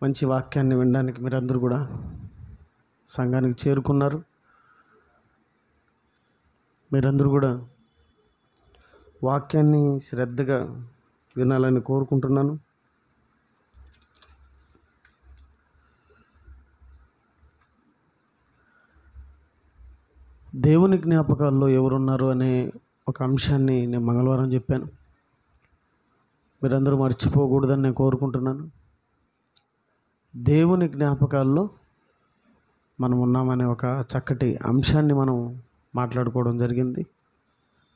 మంచి వాక్యాన్ని వినడానికి మీరందరూ కూడా సంఘానికి చేరుకున్నారు. మీరందరూ కూడా వాక్యాన్ని శ్రద్ధగా వినాలని కోరుకుంటున్నాను. దేవుని జ్ఞాపకాల్లో ఎవరున్నారు అనే ఒక అంశాన్ని నేను మంగళవారం చెప్పాను. మీరందరూ మర్చిపోకూడదని నేను కోరుకుంటున్నాను. దేవుని జ్ఞాపకాల్లో మనం ఉన్నామనే ఒక చక్కటి అంశాన్ని మనం మాట్లాడుకోవడం జరిగింది.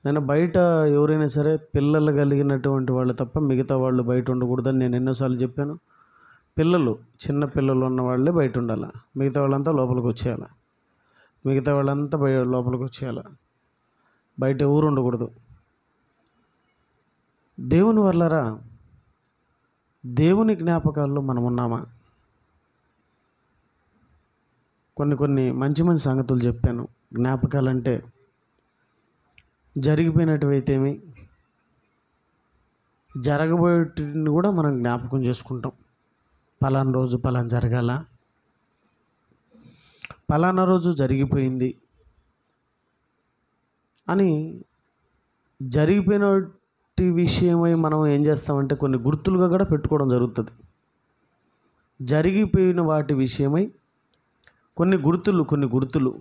నేను బయట ఎవరైనా సరే పిల్లలు కలిగినటువంటి వాళ్ళు తప్ప మిగతా వాళ్ళు బయట ఉండకూడదని నేను ఎన్నోసార్లు చెప్పాను. చిన్న పిల్లలు ఉన్న వాళ్ళే బయట ఉండాలి, మిగతా వాళ్ళంతా లోపలికి వచ్చేయాలి. లోపలికి వచ్చేయాలి, బయట ఎవరు ఉండకూడదు. దేవుని వల్లరా దేవుని జ్ఞాపకాల్లో మనం ఉన్నామా? కొన్ని మంచి సంగతులు చెప్పాను. జ్ఞాపకాలంటే జరిగిపోయినట్టువైతేమి, జరగబోయేటిని కూడా మనం జ్ఞాపకం చేసుకుంటాం. పలానా రోజు పలానా జరగాల, పలానా రోజు జరిగిపోయింది అని జరిగిపోయిన విషయమై మనం ఏం చేస్తామంటే కొన్ని గుర్తులుగా కూడా పెట్టుకోవడం జరుగుతుంది. జరిగిపోయిన వాటి విషయమై కొన్ని గుర్తులు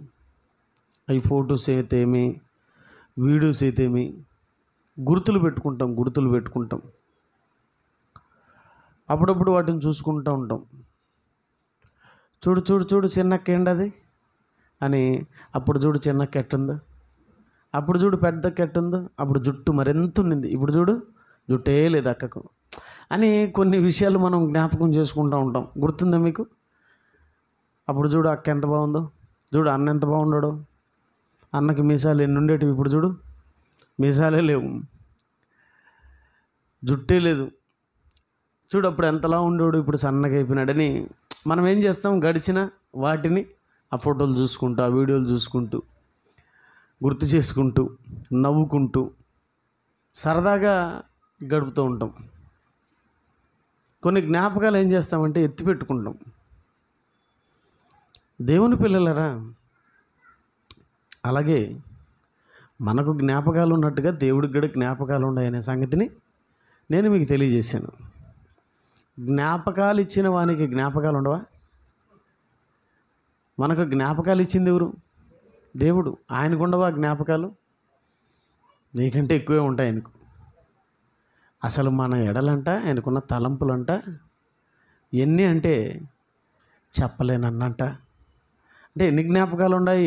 అవి ఫొటోస్ అయితేమి, వీడియోస్ అయితేమి గుర్తులు పెట్టుకుంటాం. అప్పుడప్పుడు వాటిని చూసుకుంటూ ఉంటాం. చూడు చిన్నక్క ఏంటది అని, అప్పుడు చూడు చిన్నక్క ఎట్టుందో, అప్పుడు చూడు పెద్దక్క ఎట్టుందో, అప్పుడు జుట్టు మరెంత ఉండింది, ఇప్పుడు చూడు జుట్టే లేదు అక్కకు అని కొన్ని విషయాలు మనం జ్ఞాపకం చేసుకుంటూ ఉంటాం. గుర్తుందా మీకు? అప్పుడు చూడు అక్క ఎంత బాగుందో, చూడు అన్న ఎంత బాగున్నాడో, అన్నకి మీసాలు ఎన్ని ఉండేటివి, ఇప్పుడు చూడు మీసాలే లేవు, జుట్టే లేదు, చూడు అప్పుడు ఎంతలా ఉండేవాడు, ఇప్పుడు సన్నగా అయిపోయినాడని మనం ఏం చేస్తాం? గడిచిన వాటిని ఆ ఫోటోలు చూసుకుంటూ, ఆ వీడియోలు చూసుకుంటూ, గుర్తు చేసుకుంటూ, నవ్వుకుంటూ సరదాగా గడుపుతూ ఉంటాం. కొన్ని జ్ఞాపకాలు ఏం చేస్తామంటే ఎత్తిపెట్టుకుంటాం. దేవుని పిల్లలరా, అలాగే మనకు జ్ఞాపకాలు ఉన్నట్టుగా దేవుడికి కూడా జ్ఞాపకాలు ఉన్నాయనే సంగతిని నేను మీకు తెలియజేశాను. జ్ఞాపకాలు ఇచ్చిన వానికి జ్ఞాపకాలు ఉండవా? మనకు జ్ఞాపకాలు ఇచ్చింది ఎవరు? దేవుడు. ఆయనకు ఉండవా జ్ఞాపకాలు? నీకంటే ఎక్కువే ఉంటాయి ఆయనకు. అసలు మన ఎడలంట ఆయనకున్న తలంపులంట ఎన్ని అంటే చెప్పలేనన్నంట. అంటే ఎన్ని జ్ఞాపకాలు ఉన్నాయి?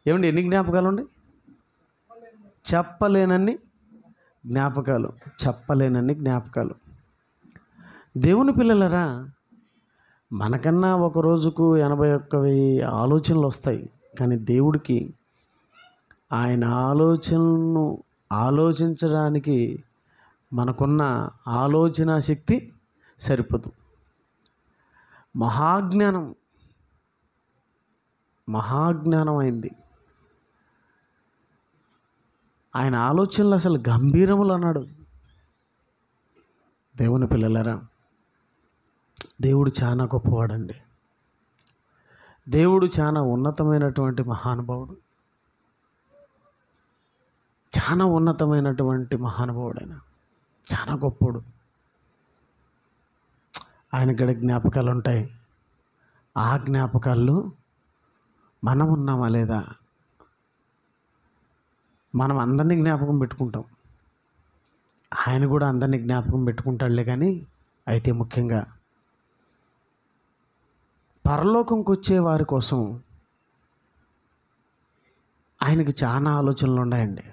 ఏమండి, ఎన్ని జ్ఞాపకాలు ఉన్నాయి? చెప్పలేనన్ని జ్ఞాపకాలు. దేవుని పిల్లలరా, మనకన్నా ఒక రోజుకు 81,000 ఆలోచనలు వస్తాయి. కానీ దేవుడికి ఆయన ఆలోచనలను ఆలోచించడానికి మనకున్న ఆలోచన శక్తి సరిపోదు. మహాజ్ఞానం అయింది ఆయన ఆలోచనలు. అసలు గంభీరములు అన్నాడు. దేవుని పిల్లలరా, దేవుడు చాలా గొప్పవాడండి. దేవుడు చాలా ఉన్నతమైనటువంటి మహానుభావుడు, చాలా ఉన్నతమైనటువంటి మహానుభావుడైన, చాలా గొప్పోడు. ఆయనకి జ్ఞాపకాలు ఉంటాయి. ఆ జ్ఞాపకాల్లో మనం ఉన్నామా లేదా? మనం అందరినీ జ్ఞాపకం పెట్టుకుంటాం, ఆయన కూడా అందరినీ జ్ఞాపకం పెట్టుకుంటాడులే. కానీ అయితే ముఖ్యంగా పరలోకంకి వచ్చే వారి కోసం ఆయనకి చాలా ఆలోచనలు ఉన్నాయండి.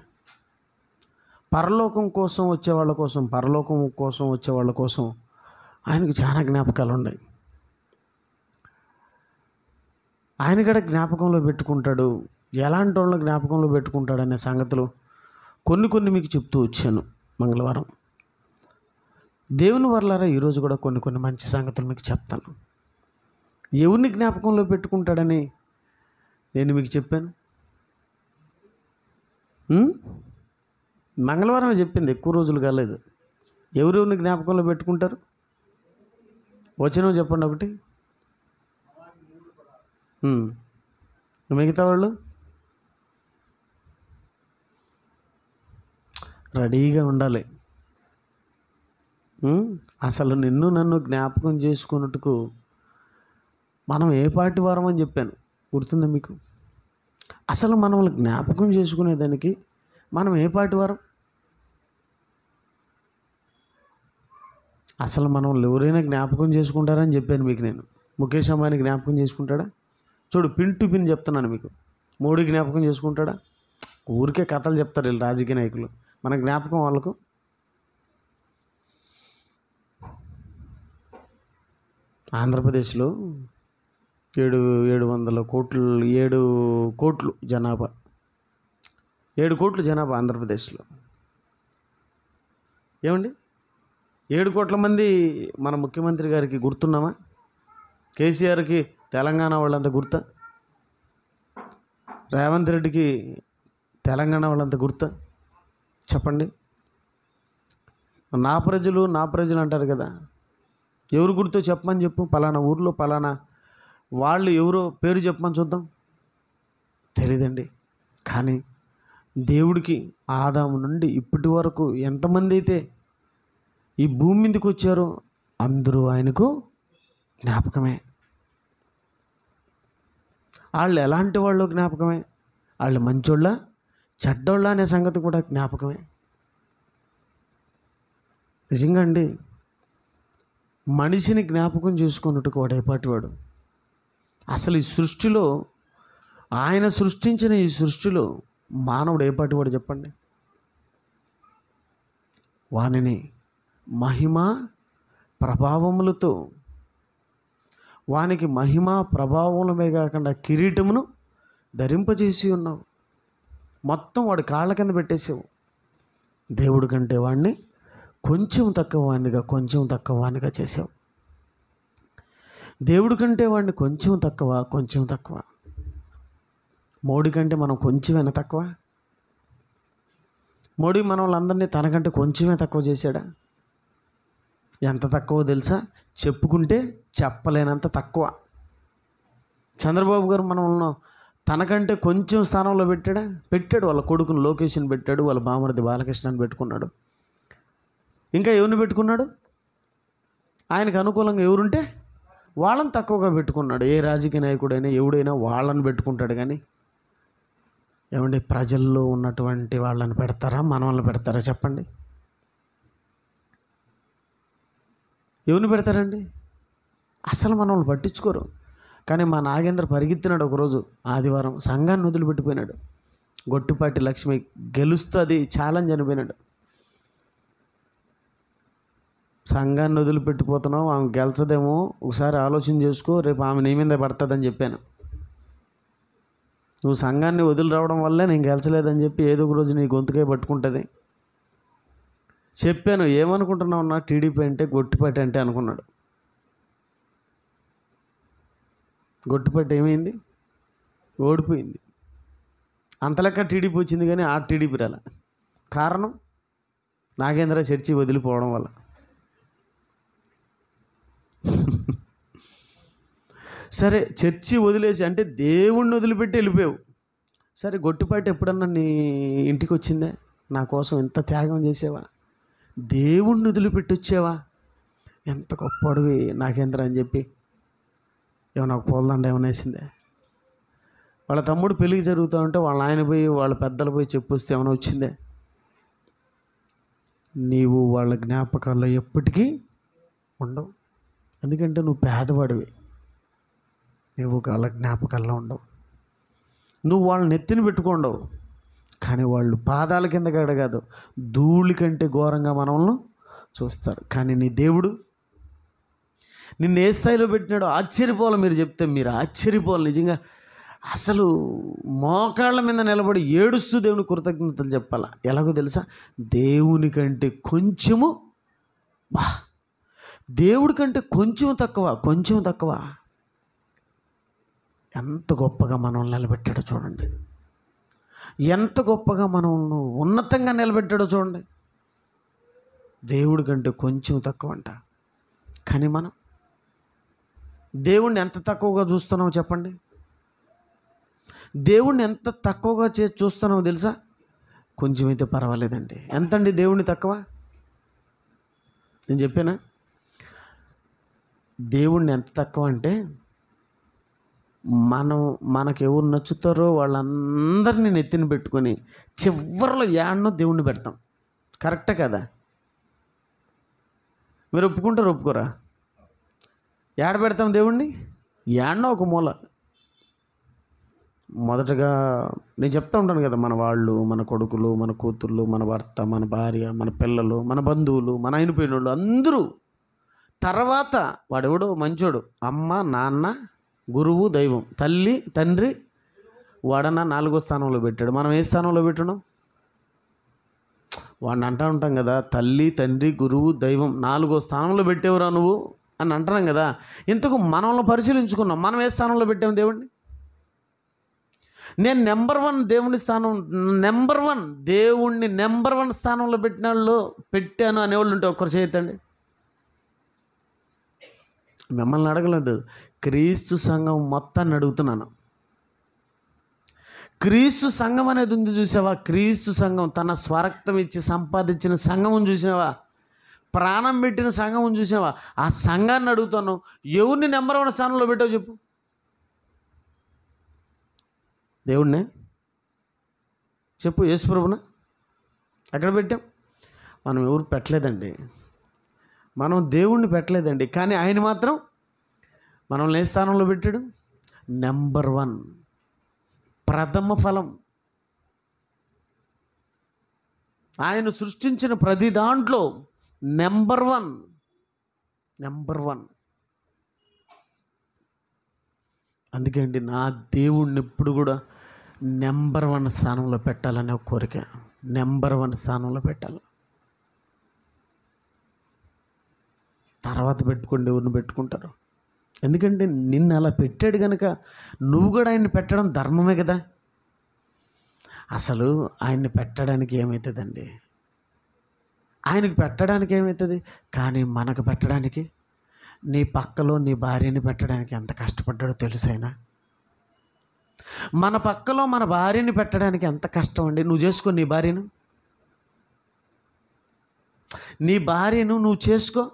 పరలోకం కోసం వచ్చే వాళ్ళ కోసం ఆయనకి చాలా జ్ఞాపకాలు ఉన్నాయి. ఆయన కూడా జ్ఞాపకంలో పెట్టుకుంటాడు. ఎలాంటి వాళ్ళని జ్ఞాపకంలో పెట్టుకుంటాడు అనే సంగతులు కొన్ని మీకు చెప్తూ వచ్చాను మంగళవారం. దేవుని వల్లరా ఈరోజు కూడా కొన్ని మంచి సంగతులు మీకు చెప్తాను. ఎవరిని జ్ఞాపకంలో పెట్టుకుంటాడని నేను మీకు చెప్పాను. మంగళవారం చెప్పింది, ఎక్కువ రోజులు కాలేదు. ఎవరెవరిని జ్ఞాపకంలో పెట్టుకుంటారు? వచనం చెప్పండి ఒకటి. మిగతా వాళ్ళు రెడీగా ఉండాలి. అసలు నిన్ను నన్ను జ్ఞాపకం చేసుకున్నట్టుకు మనం ఏ పాటి వారం అని చెప్పాను, గుర్తుందా మీకు? అసలు మనల్ని జ్ఞాపకం చేసుకునేదానికి మనం ఏ పాటి వారం? అసలు మనల్ని ఎవరైనా జ్ఞాపకం చేసుకుంటారని చెప్పాను మీకు నేను. ముఖేష్ అంబానీ జ్ఞాపకం చేసుకుంటాడా? చూడు, పిన్ టు పిన్ చెప్తున్నాను మీకు. మోడీ జ్ఞాపకం చేసుకుంటాడా? ఊరికే కథలు చెప్తారు వీళ్ళు రాజకీయ నాయకులు. మన జ్ఞాపకం వాళ్ళకు. ఆంధ్రప్రదేశ్లో 700 కోట్లు 7 కోట్లు జనాభా 7 కోట్ల జనాభా ఆంధ్రప్రదేశ్లో. ఏమండి, 7 కోట్ల మంది మన ముఖ్యమంత్రి గారికి గుర్తున్నామా? కేసీఆర్కి తెలంగాణ వాళ్ళంతా గుర్తా? రేవంత్ రెడ్డికి తెలంగాణ వాళ్ళంతా గుర్తా? చెప్పండి. నా ప్రజలు అంటారు కదా, ఎవరు గుర్తో చెప్పమని చెప్పు. పలానా ఊర్లో పలానా వాళ్ళు ఎవరో పేరు చెప్పమని చూద్దాం. తెలీదండి. కానీ దేవుడికి ఆదాము నుండి ఇప్పటి వరకు ఎంతమంది అయితే ఈ భూమి మీదకి వచ్చారో అందరూ ఆయనకు జ్ఞాపకమే. వాళ్ళు ఎలాంటి వాళ్ళు జ్ఞాపకమే, వాళ్ళు మంచోళ్ళ చెడ్డోళ్ళ అనే సంగతి కూడా జ్ఞాపకమే. నిజంగా అండి, మనిషిని జ్ఞాపకం చేసుకున్నట్టుకు వాడు ఏపాటివాడు? అసలు ఈ సృష్టిలో, ఆయన సృష్టించిన ఈ సృష్టిలో మానవుడు ఏపాటివాడు చెప్పండి? వానిని మహిమ ప్రభావములతో, వానికి మహిమ ప్రభావములమే కాకుండా కిరీటమును ధరింపజేసి ఉన్నావు. మొత్తం వాడి కాళ్ళ కింద పెట్టేసావు. దేవుడి కంటే వాడిని కొంచెం తక్కువ వాడినిగా చేసావు. దేవుడి కంటే వాడిని కొంచెం తక్కువ. మోడీ కంటే మనం కొంచెమైనా తక్కువ? మోడీ మన వాళ్ళందరినీ తనకంటే కొంచెమే తక్కువ చేశాడా? ఎంత తక్కువ తెలుసా? చెప్పుకుంటే చెప్పలేనంత తక్కువ. చంద్రబాబు గారు మనల్ని తనకంటే కొంచెం స్థానంలో పెట్టాడు. వాళ్ళ కొడుకును లోకేష్ని పెట్టాడు, వాళ్ళ బామర్ది బాలకృష్ణని పెట్టుకున్నాడు. ఇంకా ఎవరిని పెట్టుకున్నాడు? ఆయనకు అనుకూలంగా ఎవరుంటే వాళ్ళని తక్కువగా పెట్టుకున్నాడు. ఏ రాజకీయ నాయకుడైనా ఎవడైనా వాళ్ళని పెట్టుకుంటాడు. కానీ ఏమండి, ప్రజల్లో ఉన్నటువంటి వాళ్ళని పెడతారా, మనల్ని పెడతారా చెప్పండి? ఎవరిని పెడతారండి? అసలు మనల్ని పట్టించుకోరు. కానీ మా నాగేంద్ర పరిగెత్తినాడు ఒకరోజు ఆదివారం, సంఘాన్ని వదిలిపెట్టిపోయినాడు. గొట్టిపాటి లక్ష్మి గెలుస్తుంది ఛాలెంజ్ అనిపోయినాడు. సంఘాన్ని వదిలిపెట్టిపోతున్నావు, ఆమె గెలిచదేమో, ఒకసారి ఆలోచన చేసుకో, రేపు ఆమె నీ మీద పడుతుందని చెప్పాను. నువ్వు సంఘాన్ని వదిలి రావడం వల్లే నేను గెలిచలేదని చెప్పి ఏదో ఒక రోజు నీ గొంతుకే పట్టుకుంటుంది చెప్పాను. ఏమనుకుంటున్నావు నా టీడీపీ అంటే గొట్టిపాటి అంటే అనుకున్నాడు. గొట్టిపాటి ఏమైంది? ఓడిపోయింది. అంతలెక్క టీడీపీ వచ్చింది కానీ ఆ టీడీపీ రాల. కారణం నాగేంద్ర చర్చి వదిలిపోవడం వల్ల. సరే, చర్చి వదిలేసి అంటే దేవుణ్ణి వదిలిపెట్టి వెళ్ళిపోయావు. సరే, గొట్టిపాటి ఎప్పుడన్నా నీ ఇంటికి వచ్చిందే? నా కోసం ఎంత త్యాగం చేసావా? దేవుణ్ణి వదిలిపెట్టి వచ్చావా? ఎంత గొప్పడివి నాగేంద్ర అని చెప్పి ఏమన్నా ఒక పూలదండ ఏమైనా వేసిందే? వాళ్ళ తమ్ముడు పెళ్ళికి జరుగుతూ ఉంటే వాళ్ళ ఆయన పోయి వాళ్ళ పెద్దలు పోయి చెప్పొస్తే ఏమైనా వచ్చిందే? నీవు వాళ్ళ జ్ఞాపకాల్లో ఎప్పటికీ ఉండవు. ఎందుకంటే నువ్వు పేదవాడివి. నువ్వు వాళ్ళ జ్ఞాపకాల్లో ఉండవు. నువ్వు వాళ్ళని ఎత్తిని పెట్టుకోండవు. కానీ వాళ్ళు పాదాల కింద కాదు, ధూళి కంటే ఘోరంగా మనల్ని చూస్తారు. కానీ నీ దేవుడు నిన్ను ఏ స్థాయిలో పెట్టినాడో ఆశ్చర్యపోవాలి. మీరు చెప్తే మీరు ఆశ్చర్యపోవాలి నిజంగా. అసలు మోకాళ్ళ మీద నిలబడి ఏడుస్తూ దేవుని కృతజ్ఞతలు చెప్పాలా. ఎలాగో తెలుసా? దేవుని కంటే కొంచెము దేవుడి కంటే కొంచెం తక్కువ. ఎంత గొప్పగా మనల్ని నిలబెట్టాడో చూడండి. ఎంత గొప్పగా మనల్ని ఉన్నతంగా నిలబెట్టాడో చూడండి. దేవుడి కంటే కొంచెం తక్కువ అంట. కానీ మనం దేవుణ్ణి ఎంత తక్కువగా చూస్తున్నావు చెప్పండి. దేవుణ్ణి ఎంత తక్కువగా చూస్తున్నావు తెలుసా? కొంచెం అయితే పర్వాలేదండి. ఎంతండి దేవుణ్ణి తక్కువ? నేను చెప్పానా? దేవుణ్ణి ఎంత తక్కువ అంటే మనకు ఎవరు నచ్చుతారో వాళ్ళందరినీ నెత్తిన పెట్టుకొని చివరిలో యాడ్నో దేవుణ్ణి పెడతాం. కరెక్టే కదా? మీరు ఒప్పుకుంటారు ఒప్పుకోరా? యాడ పెడతాం దేవుణ్ణి? యాడ్నో ఒక మూల. మొదటగా నేను చెప్తా ఉంటాను కదా, మన వాళ్ళు, మన కొడుకులు, మన కూతుర్లు, మన భర్త, మన భార్య, మన పిల్లలు, మన బంధువులు, మన అయిపోయిన వాళ్ళు అందరూ. తర్వాత వాడెవడో మంచోడు, అమ్మ, నాన్న, గురువు, దైవం, తల్లి, తండ్రి, వాడన్నా 4వ స్థానంలో పెట్టాడు. మనం ఏ స్థానంలో పెట్టడం? వాడిని అంటూ ఉంటాం కదా, తల్లి, తండ్రి, గురువు, దైవం 4వ స్థానంలో పెట్టేవరా నువ్వు అని అంటున్నాం కదా. ఇంతకు మనల్ని పరిశీలించుకున్నాం, మనం ఏ స్థానంలో పెట్టాము దేవుణ్ణి? నేను నెంబర్ 1 దేవుని స్థానం, దేవుణ్ణి నెంబర్ 1 స్థానంలో పెట్టాను అనేవాళ్ళు ఉంటే ఒక్కరు చేయొద్దండి. మిమ్మల్ని అడగలేదు, క్రీస్తు సంఘం మొత్తాన్ని అడుగుతున్నాను. క్రీస్తు సంఘం అనేది ఉంది చూసావా? క్రీస్తు సంఘం తన స్వరక్తం ఇచ్చి సంపాదించిన సంఘం చూసినావా? ప్రాణం పెట్టిన సంఘం చూసావా? ఆ సంఘాన్ని అడుగుతాను, ఎవరిని నెంబర్ 1 స్థానంలో పెట్టావు చెప్పు? దేవుణ్ణే చెప్పు, యేసుప్రభున ఎక్కడ పెట్టాం? మనం ఎవరు పెట్టలేదండి, మనం దేవుణ్ణి పెట్టలేదండి. కానీ ఆయన మాత్రం మనల్ని ఏ స్థానంలో పెట్టాడు? నెంబర్ 1, ప్రథమ ఫలం. ఆయన సృష్టించిన ప్రతి దాంట్లో నెంబర్ 1. అందుకే అండి నా దేవుణ్ణి ఎప్పుడు కూడా నెంబర్ 1 స్థానంలో పెట్టాలనే ఒక కోరిక. నెంబర్ 1 స్థానంలో పెట్టాలి. తర్వాత పెట్టుకోండి, ఎవరిని పెట్టుకుంటారు. ఎందుకంటే నిన్ను అలా పెట్టాడు కనుక నువ్వు కూడా ఆయన్ని పెట్టడం ధర్మమే కదా. అసలు ఆయన్ని పెట్టడానికి ఏమవుతుందండి? ఆయనకి పెట్టడానికి ఏమవుతుంది? కానీ మనకు పెట్టడానికి, నీ పక్కలో నీ భార్యని పెట్టడానికి ఎంత కష్టపడ్డాడో తెలుసైనా? మన పక్కలో మన భార్యని పెట్టడానికి ఎంత కష్టం అండి. నువ్వు చేసుకో నీ భార్యను, నువ్వు చేసుకో.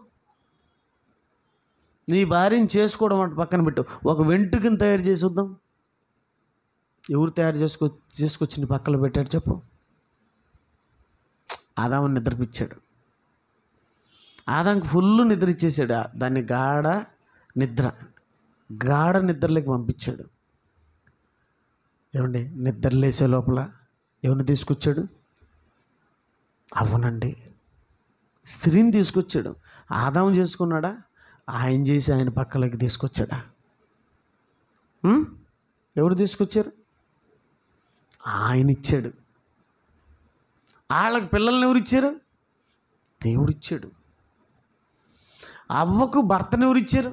నీ భార్యను చేసుకోవడం అంటే పక్కన పెట్టు, ఒక వెంట్రుకను తయారు చేసి వద్దాం. ఎవరు తయారు చేసుకొచ్చి నీ పక్కలో పెట్టాడు చెప్పు? ఆదాముని నిద్రపిచ్చాడు. ఆదాంకి ఫుల్ నిద్ర ఇచ్చేసాడు. దాన్ని గాఢ నిద్రలోకి పంపించాడు. ఏమండి, నిద్ర లేసే లోపల ఎవరిని తీసుకొచ్చాడు? అవునండి, స్త్రీని తీసుకొచ్చాడు. ఆదాము చేసుకున్నాడా? ఆయన చేసి ఆయన పక్కలోకి తీసుకొచ్చాడా? ఎవరు తీసుకొచ్చారు? ఆయన ఇచ్చాడు. వాళ్ళకి పిల్లల్ని ఎవరు ఇచ్చారు? దేవుడిచ్చాడు. అవ్వకు భర్తను ఎవరు ఇచ్చారు?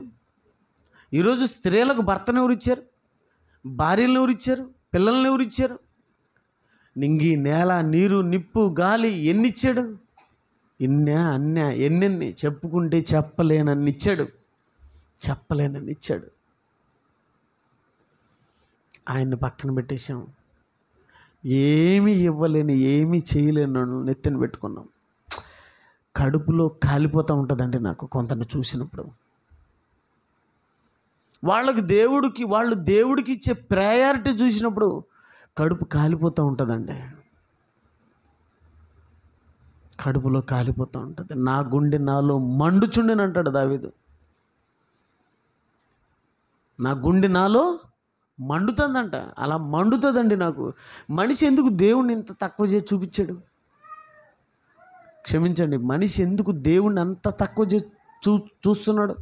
ఈరోజు స్త్రీలకు భర్తను ఎవరు ఇచ్చారు? భార్యలను ఎవరు ఇచ్చారు? పిల్లల్ని ఎవరు ఇచ్చారు? నింగి, నేల, నీరు, నిప్పు, గాలి ఎన్ని ఇచ్చాడు? ఎన్నెన్ని చెప్పుకుంటే చెప్పలేనన్ని ఇచ్చాడు. ఆయన్ని పక్కన పెట్టేశాం. ఏమీ ఇవ్వలేని, ఏమీ చేయలేని నెత్తిన పెట్టుకున్నాం. కడుపులో కాలిపోతూ ఉంటుందండి నాకు కొంతని చూసినప్పుడు. వాళ్ళు దేవుడికి ఇచ్చే ప్రయారిటీ చూసినప్పుడు కడుపు కాలిపోతూ ఉంటుందండి. కడుపులో కాలిపోతూ ఉంటుంది. నా గుండె నాలో మండుచుండెని అంటాడు దావీదు. నా గుండె నాలో మండుతుందంట. అలా మండుతుందండి నాకు. మనిషి ఎందుకు దేవుణ్ణి ఇంత తక్కువ చేసి చూపించాడు? క్షమించండి, మనిషి ఎందుకు దేవుణ్ణి అంత తక్కువ చేసి చూస్తున్నాడు?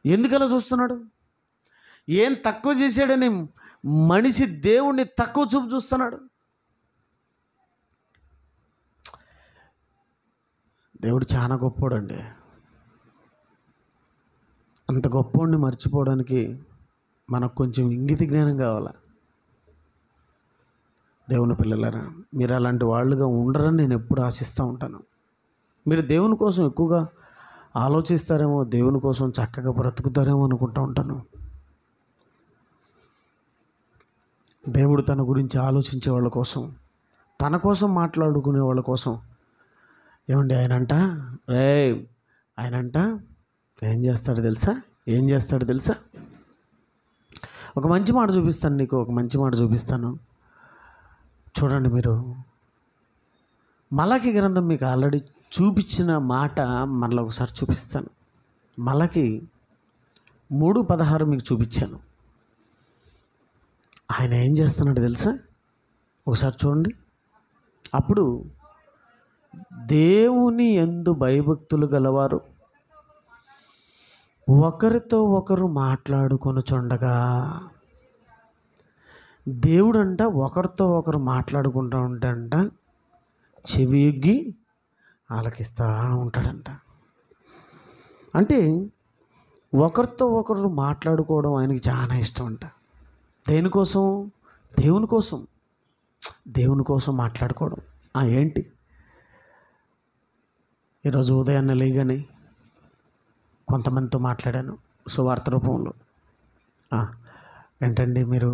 ఎందుకలా చూస్తున్నాడు? ఏం తక్కువ చేశాడని మనిషి దేవుణ్ణి తక్కువ చూస్తున్నాడు? దేవుడు చాలా గొప్పోడండి. అంత గొప్పోడిని మర్చిపోవడానికి మనకు కొంచెం ఇంగిత జ్ఞానం కావాలా? దేవుని పిల్లలారా, మీరు అలాంటి వాళ్ళుగా ఉండరని నేను ఎప్పుడు ఆశిస్తూ ఉంటాను. మీరు దేవుని కోసం ఎక్కువగా ఆలోచిస్తారేమో, దేవుని కోసం చక్కగా బ్రతుకుతారేమో అనుకుంటూ ఉంటాను. దేవుడు తన గురించి ఆలోచించే వాళ్ళ కోసం, తన కోసం మాట్లాడుకునే వాళ్ళ కోసం, ఏమండి ఆయనంట ఆయనంట ఏం చేస్తాడు తెలుసా? ఒక మంచి మాట చూపిస్తాను నీకు, ఒక మంచి మాట చూపిస్తాను చూడండి. మీరు మలకి గ్రంథం మీకు ఆల్రెడీ చూపించిన మాట మళ్ళీ ఒకసారి చూపిస్తాను. మలకి 3:16 మీకు చూపించాను. ఆయన ఏం చేస్తున్నాడు తెలుసా? ఒకసారి చూడండి. అప్పుడు దేవుని యందు భయభక్తులు గలవారు ఒకరితో ఒకరు మాట్లాడుకొనుచుండగా, దేవుడంట ఒకరితో ఒకరు మాట్లాడుకుంటూ ఉంటాడంట, చెవి ఎగ్గి ఆలకిస్తూ ఉంటాడంట. అంటే ఒకరితో ఒకరు మాట్లాడుకోవడం ఆయనకి చాలా ఇష్టం అంట. దేనికోసం? దేవుని కోసం మాట్లాడుకోవడం. ఏంటి ఈరోజు ఉదయాన్నే లేగానే కొంతమందితో మాట్లాడాను సువార్త రూపంలో. ఏంటండి మీరు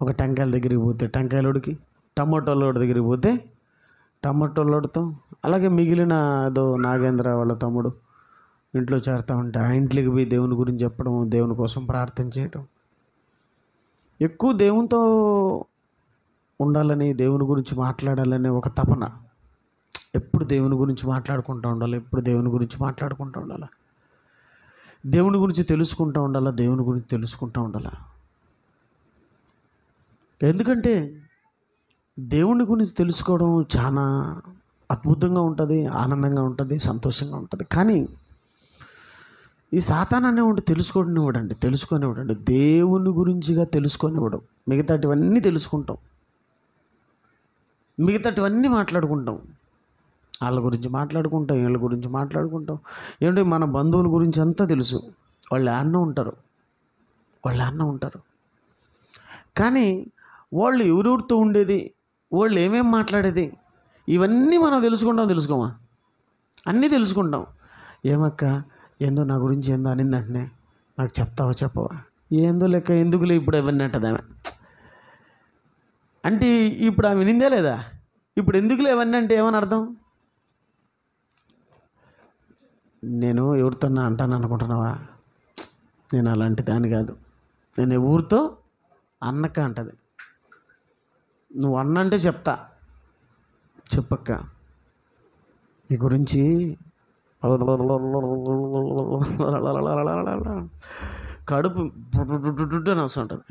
ఒక టెంకాయల దగ్గరికి పోతే టెంకాయలోడికి, టమాటోలోడి దగ్గరికి పోతే టమాటోలోడితో, అలాగే మిగిలిన ఏదో నాగేంద్ర వాళ్ళ తమ్ముడు ఇంట్లో చేరుతూ ఉంటే ఆ ఇంట్లోకి పోయి దేవుని గురించి చెప్పడం, దేవుని కోసం ప్రార్థన చేయడం, ఎక్కువ దేవునితో ఉండాలని, దేవుని గురించి మాట్లాడాలని ఒక తపన. ఎప్పుడు దేవుని గురించి మాట్లాడుకుంటూ ఉండాలి, దేవుని గురించి తెలుసుకుంటూ ఉండాలి. ఎందుకంటే దేవుని గురించి తెలుసుకోవడం చాలా అద్భుతంగా ఉంటుంది, ఆనందంగా ఉంటుంది, సంతోషంగా ఉంటుంది. కానీ ఈ సాతాను అనేవాడు తెలుసుకొనివ్వడండి. దేవుని గురించిగా తెలుసుకొనివ్వడం. మిగతాటివన్నీ తెలుసుకుంటాం, మిగతాటివన్నీ మాట్లాడుకుంటాం. వాళ్ళ గురించి మాట్లాడుకుంటాం, వీళ్ళ గురించి మాట్లాడుకుంటాం. ఏమంటే మన బంధువుల గురించి అంతా తెలుసు, వాళ్ళు అన్న ఉంటారు. కానీ వాళ్ళు ఎవరెవరితో ఉండేది, వాళ్ళు ఏమేమి మాట్లాడేది, ఇవన్నీ మనం తెలుసుకోమా? అన్నీ తెలుసుకుంటాం. ఏమక్క ఏందో నా గురించి ఏందో అనిందంటనే నాకు చెప్పవా? ఏందో లెక్క, ఎందుకులే ఇప్పుడు ఎవరిని అంటదామె అంటే, ఇప్పుడు ఆమె వినిందే లేదా? ఇప్పుడు ఎందుకులే ఎవరిని అంటే ఏమని అర్థం? నేను ఎవరితో అంటాను అనుకుంటున్నావా? నేను అలాంటి దాన్ని కాదు. నేను ఎవరితో అన్నక్క అంటది. నువ్వు అన్నంటే చెప్తా, చెప్పక్క నీ గురించి కడుపు అని వస్తూ ఉంటుంది.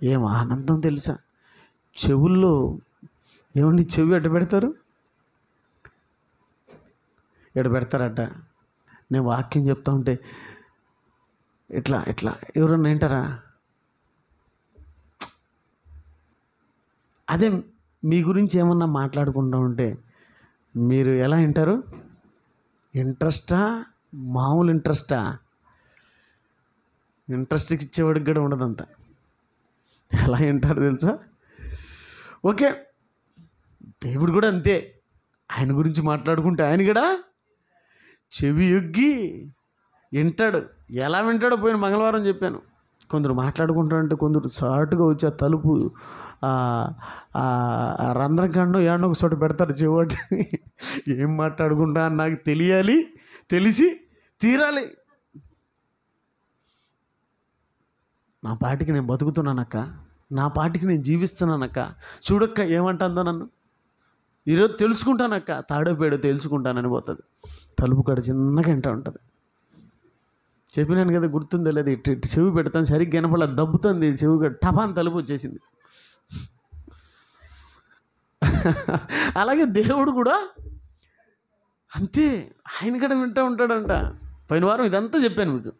ఏం ఆనందం తెలుసా? చెవుల్లో ఏమండి, చెవి ఎట్ట పెడతారట. నేను వాక్యం చెప్తా ఉంటే ఇట్లా ఎవరన్నా వింటారా? అదే మీ గురించి ఏమన్నా మాట్లాడుకుంటూ ఉంటే మీరు ఎలా వింటారు? మామూలు ఇంట్రెస్ట్కి ఇచ్చేవాడికి కూడా ఉండదంత. ఎలా వింటారు తెలుసా? ఓకే, దేవుడు కూడా అంతే. ఆయన గురించి మాట్లాడుకుంటే ఆయన కూడా చెవి ఎగ్గి వింటాడు. ఎలా వింటాడో పోయిన మంగళవారం చెప్పాను. కొందరు మాట్లాడుకుంటారంటే కొందరు సాటుగా వచ్చి ఆ తలుపు రంధ్రకాండం ఏడో ఒక చోట పెడతారు చెవిటి. ఏం మాట్లాడుకుంటా అని నాకు తెలిసి తీరాలి. నా పాటికి నేను బతుకుతున్నానక్క, నా పాటికి నేను జీవిస్తున్నానక్క, చూడక్క ఏమంటుందో నన్ను ఈరోజు తెలుసుకుంటానక్క, తాడో పేడో తెలుసుకుంటానని పోతుంది. తలుపు కాడ చిన్నగా వింటూ ఉంటుంది. చెప్పినాను కదా, గుర్తుందో లేదు, ఇటు చెవి పెడతాను, సరిగ్గా వినపడ దబ్బుతుంది చెవి, టపాన్ తలుపు వచ్చేసింది. అలాగే దేవుడు కూడా అంతే, ఆయన కూడా వింటూ ఉంటాడంట. పోయిన వారం ఇదంతా చెప్పాను మీకు.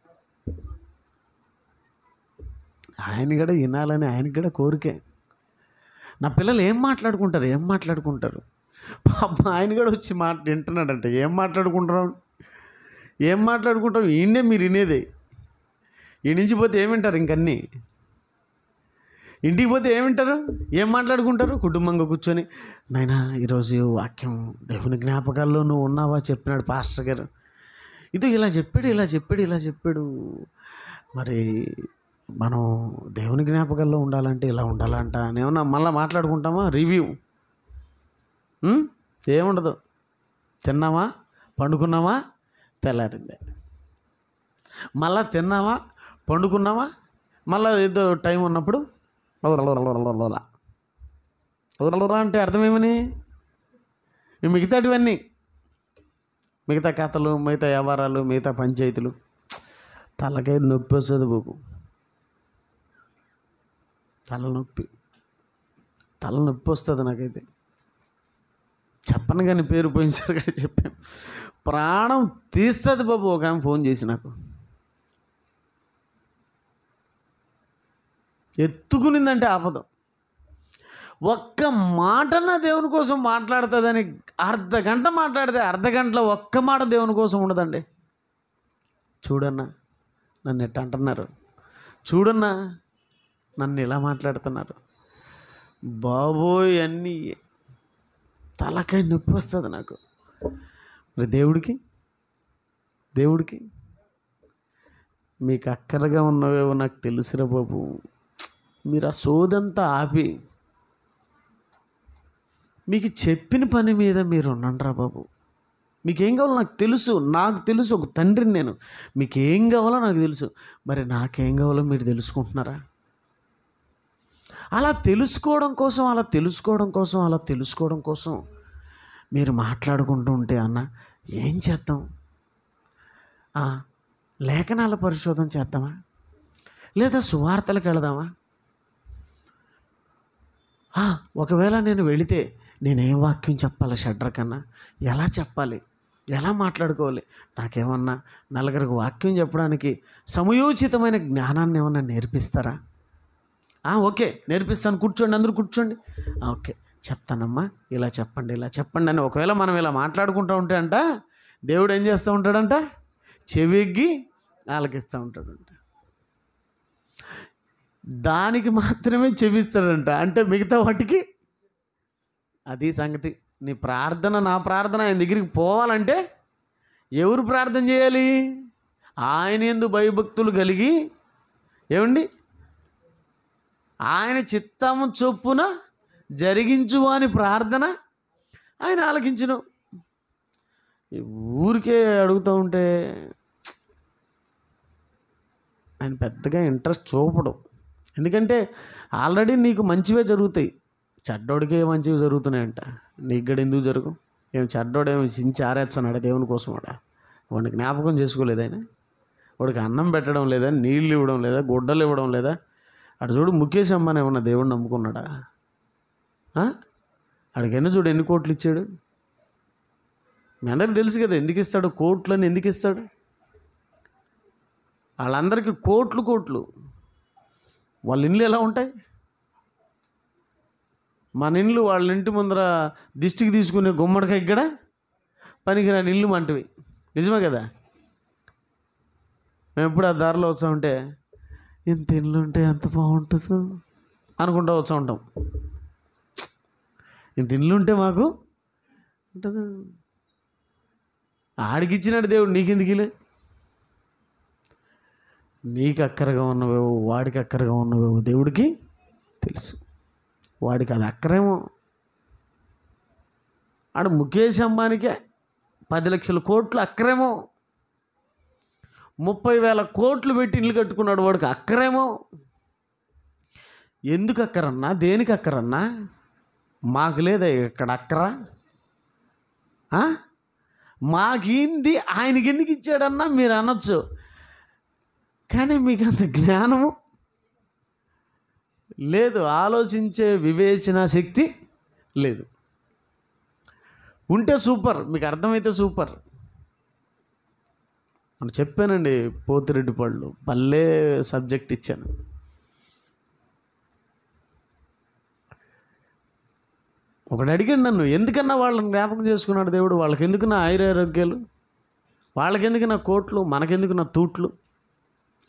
ఆయన కూడా వినాలని ఆయనకి కూడా కోరికే. నా పిల్లలు ఏం మాట్లాడుకుంటారు పాప, ఆయన కూడా వచ్చి వింటున్నాడంట. ఏం మాట్లాడుకుంటాం ఈయనే మీరు వినేదే. ఈ నుంచి పోతే ఏమింటారు ఇంకన్నీ. ఇంటికి పోతే ఏమింటారు, ఏం మాట్లాడుకుంటారు? కుటుంబంగా కూర్చొని, నాయనా ఈరోజు వాక్యం దేవుని జ్ఞాపకాల్లో నువ్వు ఉన్నావా చెప్పినాడు పాస్టర్ గారు, ఇది ఇలా చెప్పాడు. మరి మనం దేవుని జ్ఞాపకాల్లో ఉండాలంటే ఇలా ఉండాలంట అని ఏమన్నా మళ్ళీ మాట్లాడుకుంటామా? రివ్యూ ఏముండదు. తిన్నామా, పండుకున్నామా, తెల్లారిందే. మళ్ళా తిన్నామా, పండుకున్నామా, మళ్ళీ ఏదో టైం ఉన్నప్పుడు అంటే అర్థమేమని? మిగతాటివన్నీ, మిగతా కథలు, మిగతా వ్యవహారాలు, మిగతా పంచాయతీలు, తలకాయ నొప్పి వస్తుంది బాబు. తలనొప్పి వస్తుంది నాకైతే. చెప్పను కానీ పేరు పోయినసారి కూడా చెప్పాను, ప్రాణం తీస్తుంది బాబు. ఒక ఆమె ఫోన్ చేసి నాకు ఎత్తుకునిందంటే ఆపదం. ఒక్క మాటన దేవుని కోసం మాట్లాడుతుందని అర్ధగంట మాట్లాడితే అర్ధగంటలో ఒక్క మాట దేవుని కోసం ఉండదండి. చూడన్నా నన్ను ఎట్ట అంటున్నారు, చూడన్నా నన్ను ఇలా మాట్లాడుతున్నారు, బాబోయ్ అన్నీ తలకాయ నొప్పి వస్తుంది నాకు. మరి దేవుడికి మీకు అక్కరగా ఉన్నవేవో నాకు తెలుసురా బాబు. మీరు ఆ సోదంతా ఆపి మీకు చెప్పిన పని మీద మీరు ఉండండిరా బాబు. మీకేం కావాలో నాకు తెలుసు, ఒక తండ్రిని నేను. మీకేం కావాలో నాకు తెలుసు, మరి నాకేం కావాలో మీరు తెలుసుకుంటున్నారా? అలా తెలుసుకోవడం కోసం మీరు మాట్లాడుకుంటూ ఉంటే అన్న ఏం చేద్దాం? లేఖనాల పరిశోధన చేద్దామా, లేదా సువార్తలకు వెళదామా? ఒకవేళ నేను వెళితే నేనేం వాక్యం చెప్పాలి? షడ్రకన్నా ఎలా చెప్పాలి, ఎలా మాట్లాడుకోవాలి? నాకేమన్నా నలుగురికి వాక్యం చెప్పడానికి సమయోచితమైన జ్ఞానాన్ని ఏమన్నా నేర్పిస్తారా? ఓకే నేర్పిస్తాను, కూర్చోండి, అందరూ కూర్చోండి. ఓకే చెప్తానమ్మా, ఇలా చెప్పండి అని ఒకవేళ మనం ఇలా మాట్లాడుకుంటూ ఉంటే అంట దేవుడు ఏం చేస్తూ ఉంటాడంట? చెవిగ్గి ఆలకిస్తూ ఉంటాడంట. దానికి మాత్రమే చెవిస్తాడంట, అంటే మిగతా వాటికి అది సంగతి. నీ ప్రార్థన, నా ప్రార్థన ఆయన దగ్గరికి పోవాలంటే ఎవరు ప్రార్థన చేయాలి? ఆయన యందు భయభక్తులు కలిగి ఏమండి ఆయన చిత్తము చొప్పున జరిగించు అని ప్రార్థన ఆయన ఆలకించును. ఊరికే అడుగుతూ ఉంటే ఆయన పెద్దగా ఇంట్రెస్ట్ చూపడం. ఎందుకంటే ఆల్రెడీ నీకు మంచివే జరుగుతాయి, చెడ్డోడికే మంచివి జరుగుతున్నాయంట. నీకు కూడా ఎందుకు జరుగు? ఏం చెడ్డోడేమో చించి ఆరేస్తున్నాడు దేవుని కోసం? వాడిని జ్ఞాపకం చేసుకోలేదు ఆయన? వాడికి అన్నం పెట్టడం లేదా, నీళ్ళు ఇవ్వడం లేదా, గుడ్డలు ఇవ్వడం లేదా? అటు చూడు ముఖేష్ అంబానీ ఏమన్నా దేవుడిని నమ్ముకున్నాడా? అడిగైనా చూడు ఎన్ని కోట్లు ఇచ్చాడు. మీ అందరికి తెలుసు కదా ఎందుకు ఇస్తాడు, కోట్లని ఎందుకు ఇస్తాడు? వాళ్ళందరికీ కోట్లు. వాళ్ళ ఇండ్లు ఎలా ఉంటాయి? మన ఇండ్లు వాళ్ళ ఇంటి ముందర దిష్టికి తీసుకునే గుమ్మడికాయ ఇక్కడ పనికిరాని ఇల్లు మంటవి. నిజమే కదా? మేము ఎప్పుడు ఆ దారిలో వచ్చా ఉంటే ఇంత ఇల్లు ఉంటే ఎంత బాగుంటుందో అనుకుంటూ వచ్చా ఉంటాం. ఇంత ఇల్లు ఉంటే మాకు ఉంటుంది. ఆడికిచ్చినాడు దేవుడు, నీకెందుకు ఇలే? నీకు అక్కరగా ఉన్నవేవో వాడికి అక్కరగా ఉన్నవేవో దేవుడికి తెలుసు. వాడికి అది అక్కరేమో. ఆడు ముఖేష్ అంబానీకే 10 లక్షల కోట్లు అక్కరేమో, 30,000 కోట్లు పెట్టి ఇల్లు కట్టుకున్నాడు, వాడికి అక్కరేమో. ఎందుకు అక్కరన్నా, దేనికి అక్కరన్నా? మాకు లేదా ఇక్కడ అక్కరా? మాకేంది, ఆయనకి ఎందుకు ఇచ్చాడన్నా మీరు అనొచ్చు, కానీ మీకు అంత జ్ఞానము లేదు, ఆలోచించే వివేచన శక్తి లేదు. ఉంటే సూపర్, మీకు అర్థమైతే సూపర్. అని చెప్పానండి, పోతిరెడ్డి పళ్ళు పల్లె సబ్జెక్ట్ ఇచ్చాను. ఒకడు అడిగాడు నన్ను, ఎందుకన్నా వాళ్ళని జ్ఞాపకం చేసుకున్నాడు దేవుడు? వాళ్ళకి ఎందుకు నా ఆయురారోగ్యాలు, వాళ్ళకెందుకు నా కోట్లు, మనకెందుకు నా తూట్లు?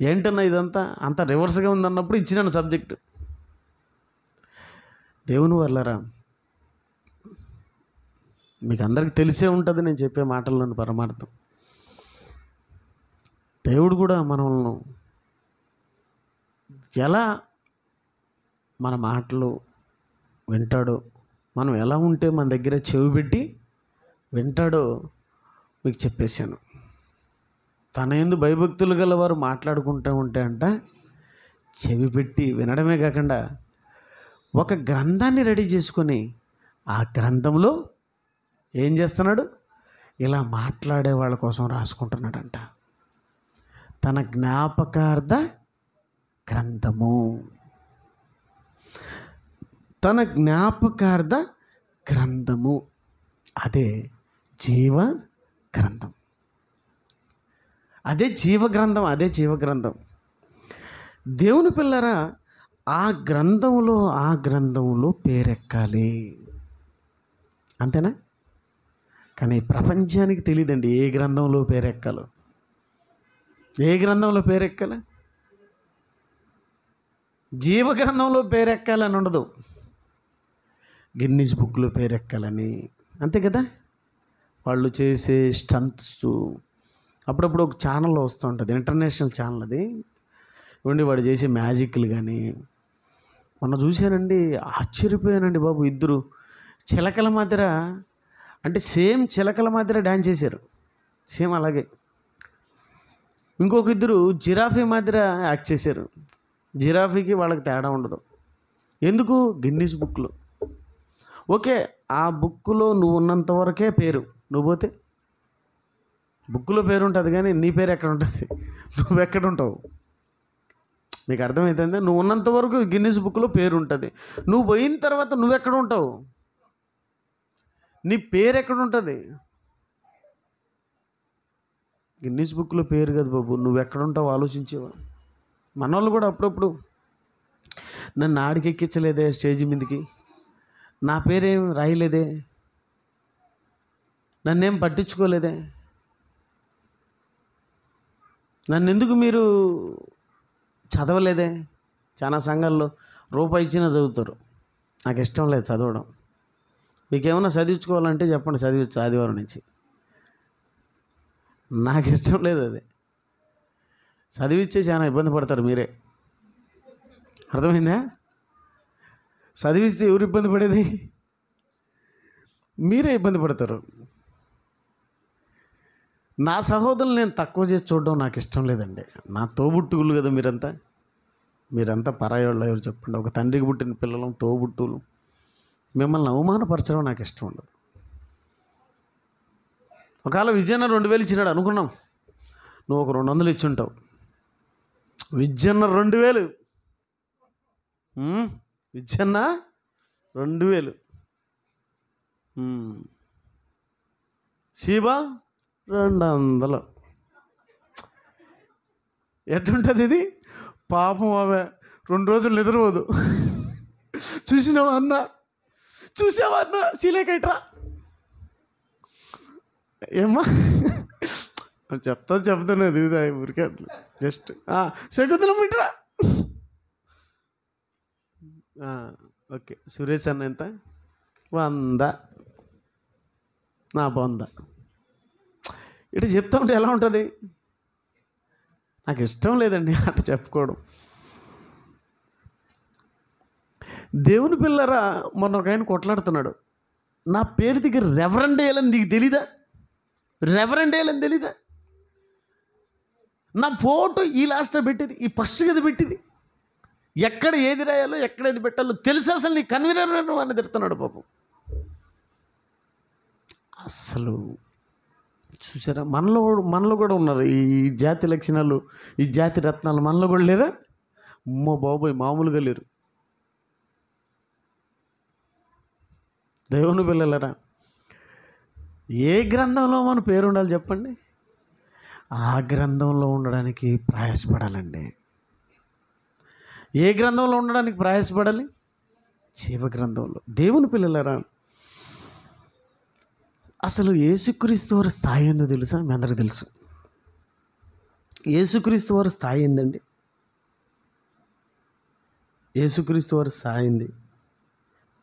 ఏంటన్నా ఇదంతా అంత రివర్స్గా ఉందన్నప్పుడు ఇచ్చినాను సబ్జెక్టు. దేవుని వల్లరా, మీకు అందరికీ తెలిసే ఉంటుంది నేను చెప్పే మాటల్లోని పరమార్థం. దేవుడు కూడా మనల్ని ఎలా మన మాటలు వింటాడో, మనం ఎలా ఉంటే మన దగ్గర చెవి పెట్టి వింటాడో మీకు చెప్పేశాను. తన యందు భయభక్తులు గల వారు మాట్లాడుకుంటూ ఉంటే అంట చెవి పెట్టి వినడమే కాకుండా ఒక గ్రంథాన్ని రెడీ చేసుకొని ఆ గ్రంథంలో ఏం చేస్తున్నాడు, ఇలా మాట్లాడే వాళ్ళ కోసం రాసుకుంటున్నాడంట. తన జ్ఞాపకార్థ గ్రంథము, తన జ్ఞాపకార్థ గ్రంథము, అదే జీవ గ్రంథం, అదే జీవ గ్రంథం, అదే జీవ గ్రంథం. దేవుని పిల్లరా, ఆ గ్రంథంలో పేరెక్కాలి, అంతేనా? కానీ ప్రపంచానికి తెలియదండి ఏ గ్రంథంలో పేరెక్కాలో. ఏ గ్రంథంలో పేరెక్కాలి? జీవ గ్రంథంలో పేరెక్కాలని ఉండదు, గిన్నీస్ బుక్లో పేరెక్కాలని, అంతే కదా. వాళ్ళు చేసే స్టంట్స్ అప్పుడప్పుడు ఒక ఛానల్లో వస్తూ ఉంటుంది, ఇంటర్నేషనల్ ఛానల్ అది. ఇవ్వండి వాడు చేసే మ్యాజిక్లు కానీ, మొన్న చూశానండి, ఆశ్చర్యపోయానండి బాబు. ఇద్దరు చిలకల మధ్య, అంటే సేమ్ చిలకల మధ్య డ్యాన్స్ చేశారు, సేమ్ అలాగే. ఇంకొక ఇద్దరు జిరాఫీ మధ్య యాక్ట్ చేశారు. జిరాఫీకి వాళ్ళకి తేడా ఉండదు. ఎందుకు? గిన్నీస్ బుక్లో. ఓకే, ఆ బుక్లో నువ్వు ఉన్నంత వరకే పేరు, నువ్వు పోతే బుక్లో పేరు ఉంటుంది కానీ నీ పేరు ఎక్కడ ఉంటుంది, నువ్వు ఎక్కడ ఉంటావు? మీకు అర్థమవుతుంది? నువ్వు ఉన్నంత వరకు గిన్నీస్ బుక్లో పేరు ఉంటుంది, నువ్వు పోయిన తర్వాత నువ్వెక్కడ ఉంటావు, నీ పేరు ఎక్కడ ఉంటుంది? గిన్నీస్ బుక్లో పేరు కదా బాబు, నువ్వు ఎక్కడ ఉంటావు ఆలోచించేవా? మనోళ్ళు కూడా అప్పుడప్పుడు నన్ను ఆడికి ఎక్కించలేదే స్టేజ్ మీదకి, నా పేరేం రాయలేదే, నన్నేం పట్టించుకోలేదే, నన్ను ఎందుకు మీరు చదవలేదే. చాలా సంఘాల్లో రూపాయి ఇచ్చినా చదువుతారు. నాకు ఇష్టం లేదు చదవడం. మీకేమన్నా చదివించుకోవాలంటే చెప్పండి, చదివచ్చు ఆదివారం నుంచి. నాకు ఇష్టం లేదు అది. చదివిచ్చే చాలా ఇబ్బంది పడతారు మీరే, అర్థమైందా? చదివిస్తే ఎవరు ఇబ్బంది పడేది? మీరే ఇబ్బంది పడతారు. నా సహోదరులు నేను తక్కువ చేసి చూడడం నాకు ఇష్టం లేదండి. నా తోబుట్టువులు కదా మీరంతా పరాయోళ్ళు ఎవరు చెప్పండి. ఒక తండ్రికి పుట్టిన పిల్లలు, తోబుట్టువులు, మిమ్మల్ని అవమానపరచడం నాకు ఇష్టం ఉండదు. ఒకవేళ విజయన్న 2000 ఇచ్చినాడు అనుకున్నాం, నువ్వు ఒక 200 ఇచ్చి ఉంటావు. విజయన్న 2000, విజయన్న 2000, శివ 200. ఎట్లుంటుంది ఇది? పాపం ఆమె 2 రోజులు నిద్రపోదు. చూసావా అన్న సీలేకట్రా ఏమ్మా చెప్తాను అది ఊరికే అట్లా జస్ట్ శకుంతలం ఇట్రా. ఓకే, సురేష్ అన్న ఎంత? 100, నా 100. ఇటు చెప్తా ఉంటే ఎలా ఉంటుంది? నాకు ఇష్టం లేదండి అట్లా చెప్పుకోవడం. దేవుని పిల్లరా, మొన్న ఒక ఆయన కొట్లాడుతున్నాడు, నా పేరు దగ్గర రెవరెండ్ వేయాలని నీకు తెలీదా? రెవరెండ్ వేయాలని తెలీదా? నా ఫోటో ఈ లాస్ట్లో పెట్టేది, ఈ ఫస్ట్ కదా పెట్టింది, ఎక్కడ ఏది రాయాలో ఎక్కడ ఏది పెట్టాలో తెలుసు. అసలు నీ కన్వీనర్ అని తిడుతున్నాడు పాపం. అసలు చూసారా, మనలో కూడా ఉన్నారు ఈ జాతి లక్షణాలు, ఈ జాతి రత్నాలు మనలో కూడా లేరా? అమ్మో బాబోయ్, మామూలుగా లేరు. దేవుని పిల్లలరా, ఏ గ్రంథంలో మన పేరు ఉండాలి చెప్పండి? ఆ గ్రంథంలో ఉండడానికి ప్రయాసపడాలండి. ఏ గ్రంథంలో ఉండడానికి ప్రయాసపడాలి? జీవ గ్రంథంలో. దేవుని పిల్లలరా, అసలు యేసుక్రీస్తు వారి స్థాయి ఏందో తెలుసా? మీ అందరికీ తెలుసు. యేసుక్రీస్తు వారి స్థాయి ఏందండి? యేసుక్రీస్తు వారి స్థాయి ఏంది?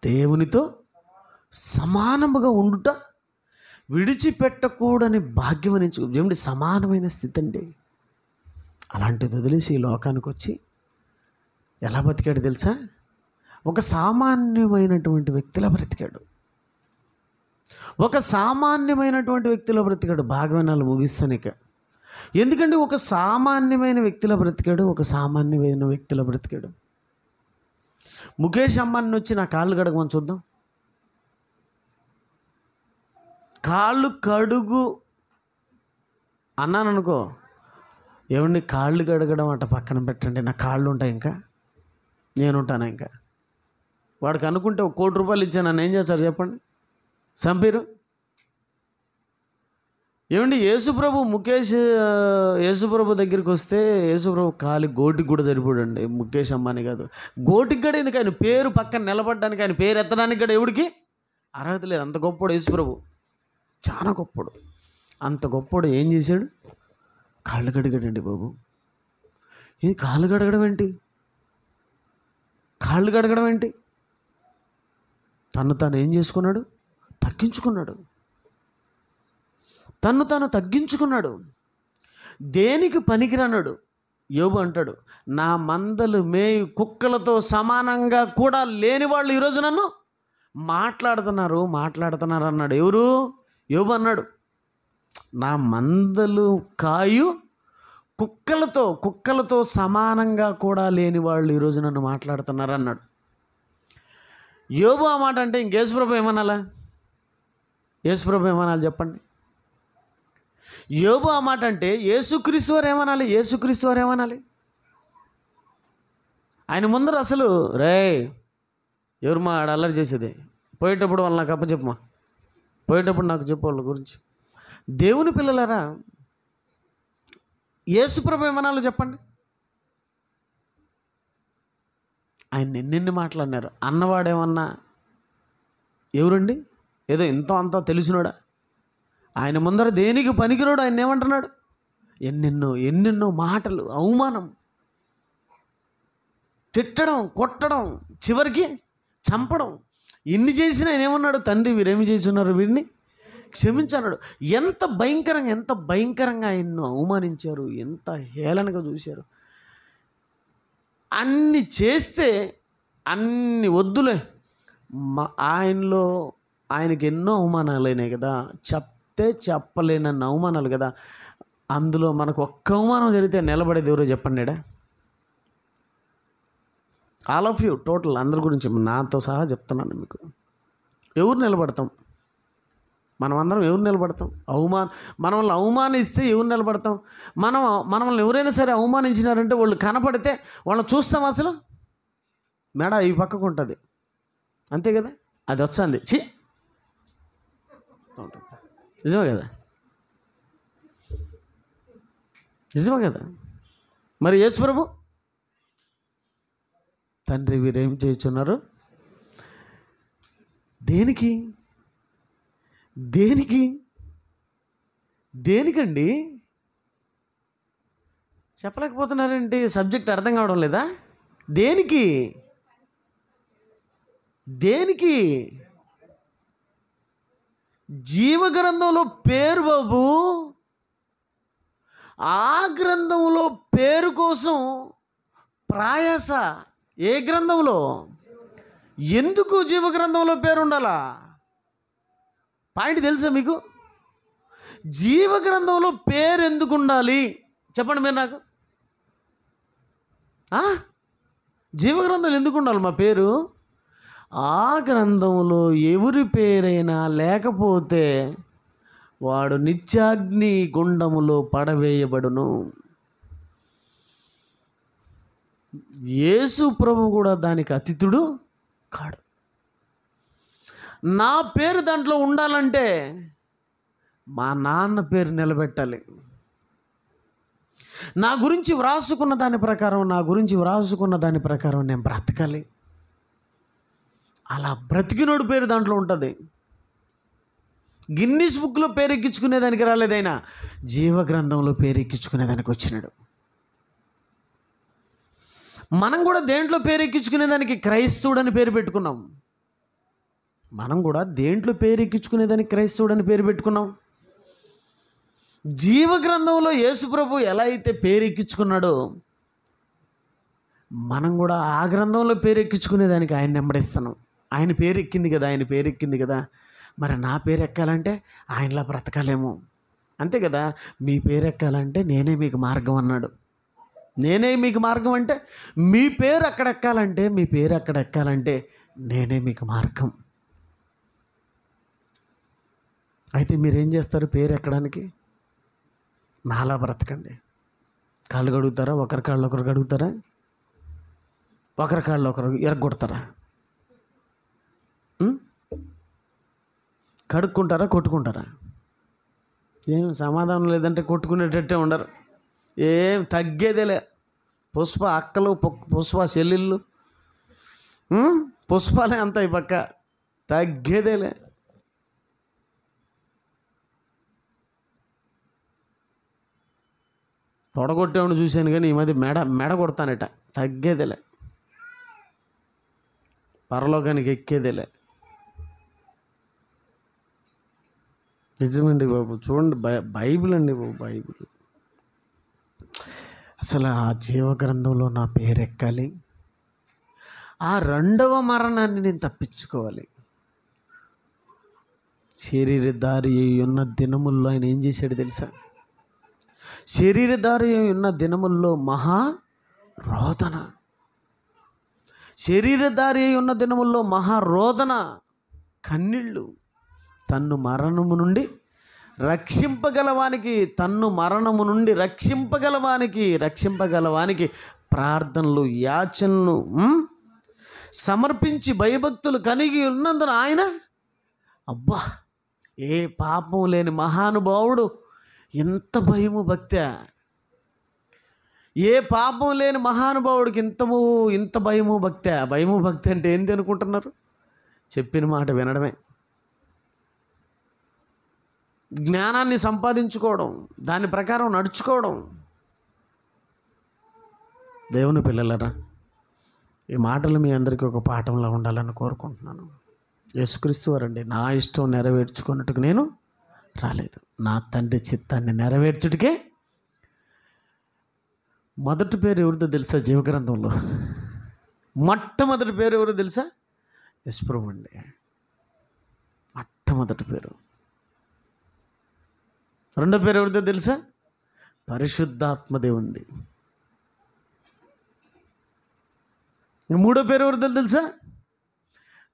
దేవునితో సమానముగా ఉండుట విడిచిపెట్టకూడని భాగ్యం అని ఏమిటి సమానమైన స్థితి అండి. అలాంటిది వదిలేసి ఈ లోకానికి వచ్చి ఎలా బతికాడు తెలుసా? ఒక సామాన్యమైనటువంటి వ్యక్తిలా బ్రతికాడు. ఒక సామాన్యమైనటువంటి వ్యక్తిలో బ్రతికాడు. భాగవనాలు ముగిస్తాను ఇక. ఎందుకంటే ఒక సామాన్యమైన వ్యక్తిలో బ్రతికాడు. ఒక సామాన్యమైన వ్యక్తిలో బ్రతికాడు. ముఖేష్ అంబానీ వచ్చి నా కాళ్ళు కడగమని చూద్దాం. కాళ్ళు కడుగు అన్నాను అనుకో, ఏమండి కాళ్ళు కడగడం అట్ట పక్కన పెట్టండి, నా కాళ్ళు ఉంటాయి, ఇంకా నేనుంటాను. ఇంకా వాడికి అనుకుంటే ఒక ₹1,00,00,000 ఇచ్చాను, నన్ను ఏం చేస్తారు చెప్పండి? చంపేరు. ఏమండి యేసుప్రభు దగ్గరికి వస్తే యేసుప్రభు కాలి గోటికి కూడా సరిపోడండి. ముఖేష్ అంబానీ కాదు, గోటికి కూడా ఎందుకు, ఆయన పేరు పక్కన నిలబడడానికి, ఆయన పేరు ఎత్తడానికి కూడా ఎవడికి అర్హత లేదు. అంత గొప్పడు యేసుప్రభు, చాలా గొప్పడు. అంత గొప్పడు ఏం చేశాడు? కాళ్ళు కడిగాడండి బాబు. ఇది కాళ్ళు కడగడం ఏంటి? కాళ్ళు కడగడం ఏంటి? తను తాను ఏం చేసుకున్నాడు? తగ్గించుకున్నాడు. తను తాను తగ్గించుకున్నాడు. దేనికి పనికిరానాడు. యోబు అంటాడు, నా మందలు మేయు కుక్కలతో సమానంగా కూడా లేని వాళ్ళు ఈరోజు నన్ను మాట్లాడుతున్నారు అన్నాడు. ఎవరు? యోబు అన్నాడు, నా మందలు కాయు కుక్కలతో సమానంగా కూడా లేని వాళ్ళు ఈరోజు నన్ను మాట్లాడుతున్నారు అన్నాడు. యోబు ఆ మాట అంటే ఇంక యేసుప్రభు ఏమనాలా? యేసుప్రభు ఏమనాలి చెప్పండి? యోబు ఆ మాట అంటే యేసుక్రీస్తు వారు ఏమనాలి? యేసుక్రీస్తు వారు ఏమనాలి? ఆయన ముందర అసలు రే ఎవరు మా ఆడ అల్లరి చేసేది, పోయేటప్పుడు వాళ్ళు నాకు అప్పచెప్పమా, పోయేటప్పుడు నాకు చెప్పు వాళ్ళ గురించి. దేవుని పిల్లలారా, యేసుప్రభు ఏమనాలో చెప్పండి? ఆయన ఎన్నెన్ని మాట్లాడినారు. అన్నవాడేమన్నా ఎవరండి? ఏదో ఇంత అంతా తెలిసినోడా? ఆయన ముందర దేనికి పనికిరాడు. ఆయన ఏమంటున్నాడు? ఎన్నెన్నో మాటలు, అవమానం, తిట్టడం, కొట్టడం, చివరికి చంపడం, ఇన్ని చేసినా ఆయన ఏమన్నాడు? తండ్రి వీరేమి చేస్తున్నారు, వీరిని క్షమించన్నాడు. ఎంత భయంకరంగా ఆయన్ను అవమానించారు, ఎంత హేళనగా చూశారు. అన్ని చేస్తే అన్ని వద్దులే, ఆయనకి ఎన్నో అవమానాలు అయినాయి కదా, చెప్తే చెప్పలేనన్న అవమానాలు కదా. అందులో మనకు ఒక్క అవమానం జరిగితే నిలబడేది ఎవరో చెప్పండి? ఆల్ ఆఫ్ యూ, టోటల్ అందరి గురించి నాతో సహా చెప్తున్నాను మీకు. ఎవరు నిలబడతాం? మనమందరం ఎవరు నిలబడతాం? మనల్ని అవమానిస్తే ఎవరు నిలబడతాం? మనల్ని ఎవరైనా సరే అవమానించినారంటే వాళ్ళు కనపడితే వాళ్ళని చూస్తాం. అసలు మేడ ఈ పక్కకు ఉంటుంది, అంతే కదా. అది వచ్చింది చి నిజమే కదా. మరి యేసుప్రభు, తండ్రి వీరేం చేస్తున్నారు? దేనికండి చెప్పలేకపోతున్నారేంటి? సబ్జెక్ట్ అర్థం కావడం లేదా? దేనికి? జీవగ్రంథంలో పేరు బాబు, ఆ గ్రంథంలో పేరు కోసం ప్రయాస. ఏ గ్రంథంలో? ఎందుకు జీవగ్రంథంలో పేరు ఉండాలా? పాయింట్ తెలుసా మీకు? జీవగ్రంథంలో పేరు ఎందుకు ఉండాలి చెప్పండి మీరు నాకు. జీవగ్రంథంలో ఎందుకు ఉండాలి మా పేరు? ఆ గ్రంథంలో ఎవరి పేరైనా లేకపోతే వాడు నిత్యాగ్ని గుండములో పడవేయబడును. యేసు ప్రభు కూడా దానికి అతిథుడు కాడు. నా పేరు దాంట్లో ఉండాలంటే మా నాన్న పేరు నిలబెట్టాలి. నా గురించి వ్రాసుకున్న దాని ప్రకారం నేను బ్రతకాలి. అలా బ్రతికినోడు పేరు దాంట్లో ఉంటుంది. గిన్నిస్ బుక్లో పేరు ఎక్కించుకునేదానికి రాలేదైనా జీవగ్రంథంలో పేరు ఎక్కించుకునేదానికి వచ్చినాడు. మనం కూడా దేంట్లో పేరు ఎక్కించుకునేదానికి క్రైస్తవుడని పేరు పెట్టుకున్నాం. మనం కూడా దేంట్లో పేరు ఎక్కించుకునేదానికి క్రైస్తవుడని పేరు పెట్టుకున్నాం. జీవ గ్రంథంలో యేసుప్రభు ఎలా అయితే పేరు ఎక్కించుకున్నాడో మనం కూడా ఆ గ్రంథంలో పేరు ఎక్కించుకునేదానికి ఆయన వెంబడిస్తున్నాం. ఆయన పేరు ఎక్కింది కదా, ఆయన పేరు ఎక్కింది కదా, మరి నా పేరు ఎక్కాలంటే ఆయనలా బ్రతకాలేమో. అంతే కదా, మీ పేరు ఎక్కాలంటే నేనే మీకు మార్గం అన్నాడు. నేనే మీకు మార్గం అంటే మీ పేరు అక్కడ ఎక్కాలంటే, మీ పేరు అక్కడ ఎక్కాలంటే నేనే మీకు మార్గం. అయితే మీరేం చేస్తారు? పేరు ఎక్కడానికి నాలా బ్రతకండి. కాళ్ళు కడుగుతారా? ఒకరి కాళ్ళు ఒకరు కడుగుతారా? ఒకరి కాళ్ళు ఒకరు ఎరగొడతారా? కడుక్కుంటారా? కొట్టుకుంటారా? ఏం సమాధానం లేదంటే కొట్టుకునేటట్టే ఉండరు. ఏం తగ్గేదేలే. పుష్ప అక్కలు, పుష్ప చెల్లెళ్ళు, పుష్పాలే అంత ఈ పక్క, తగ్గేదేలే. తొడగొట్టేవాడిని చూశాను కానీ ఈ మధ్య మెడ కొడతానట. తగ్గేదేలే, పరలోకానికి ఎక్కేదేలే. నిజమండి బాబు. చూడండి, బైబిల్ అండి బాబు, బైబిల్. అసలు ఆ జీవగ్రంథంలో నా పేరు ఎక్కాలి, ఆ రెండవ మరణాన్ని నేను తప్పించుకోవాలి. శరీరధారి ఉన్న దినముల్లో ఆయన ఏం చేశాడు తెలుసా? శరీరధారి ఉన్న దినముల్లో మహా రోదన, శరీరధారి ఉన్న దినముల్లో మహారోదన, కన్నీళ్ళు. తన్ను మరణము నుండి రక్షింపగలవానికి, తన్ను మరణము నుండి రక్షింపగలవానికి ప్రార్థనలు, యాచనలు సమర్పించి భయభక్తులు కలిగి ఉన్నందున ఆయన, అబ్బా, ఏ పాపం లేని మహానుభావుడు, ఎంత భయము భక్తి, ఏ పాపం లేని మహానుభావుడికి ఇంత భయము భక్తి. భయము భక్తి అంటే ఏంటి అనుకుంటున్నారు? చెప్పిన మాట వినడమే. జ్ఞానాన్ని సంపాదించుకోవడం, దాని ప్రకారం నడుచుకోవడం. దేవుని పిల్లలరా, ఈ మాటలు మీ అందరికీ ఒక పాఠంలో ఉండాలని కోరుకుంటున్నాను. యేసుక్రీస్తు వారండి, నా ఇష్టం నెరవేర్చుకున్నట్టుకు నేను రాలేదు, నా తండ్రి చిత్తాన్ని నెరవేర్చుటకే. మొదటి పేరు ఎవరిదో తెలుసా? జీవగ్రంథంలో మొట్టమొదటి పేరు ఎవరో తెలుసా? యేసుప్రభు అండి, మొట్టమొదటి పేరు. రెండో పేరు ఎవరిదో తెలుసా? పరిశుద్ధాత్మ దేవుంది. మూడో పేరు ఎవరిదో తెలుసా?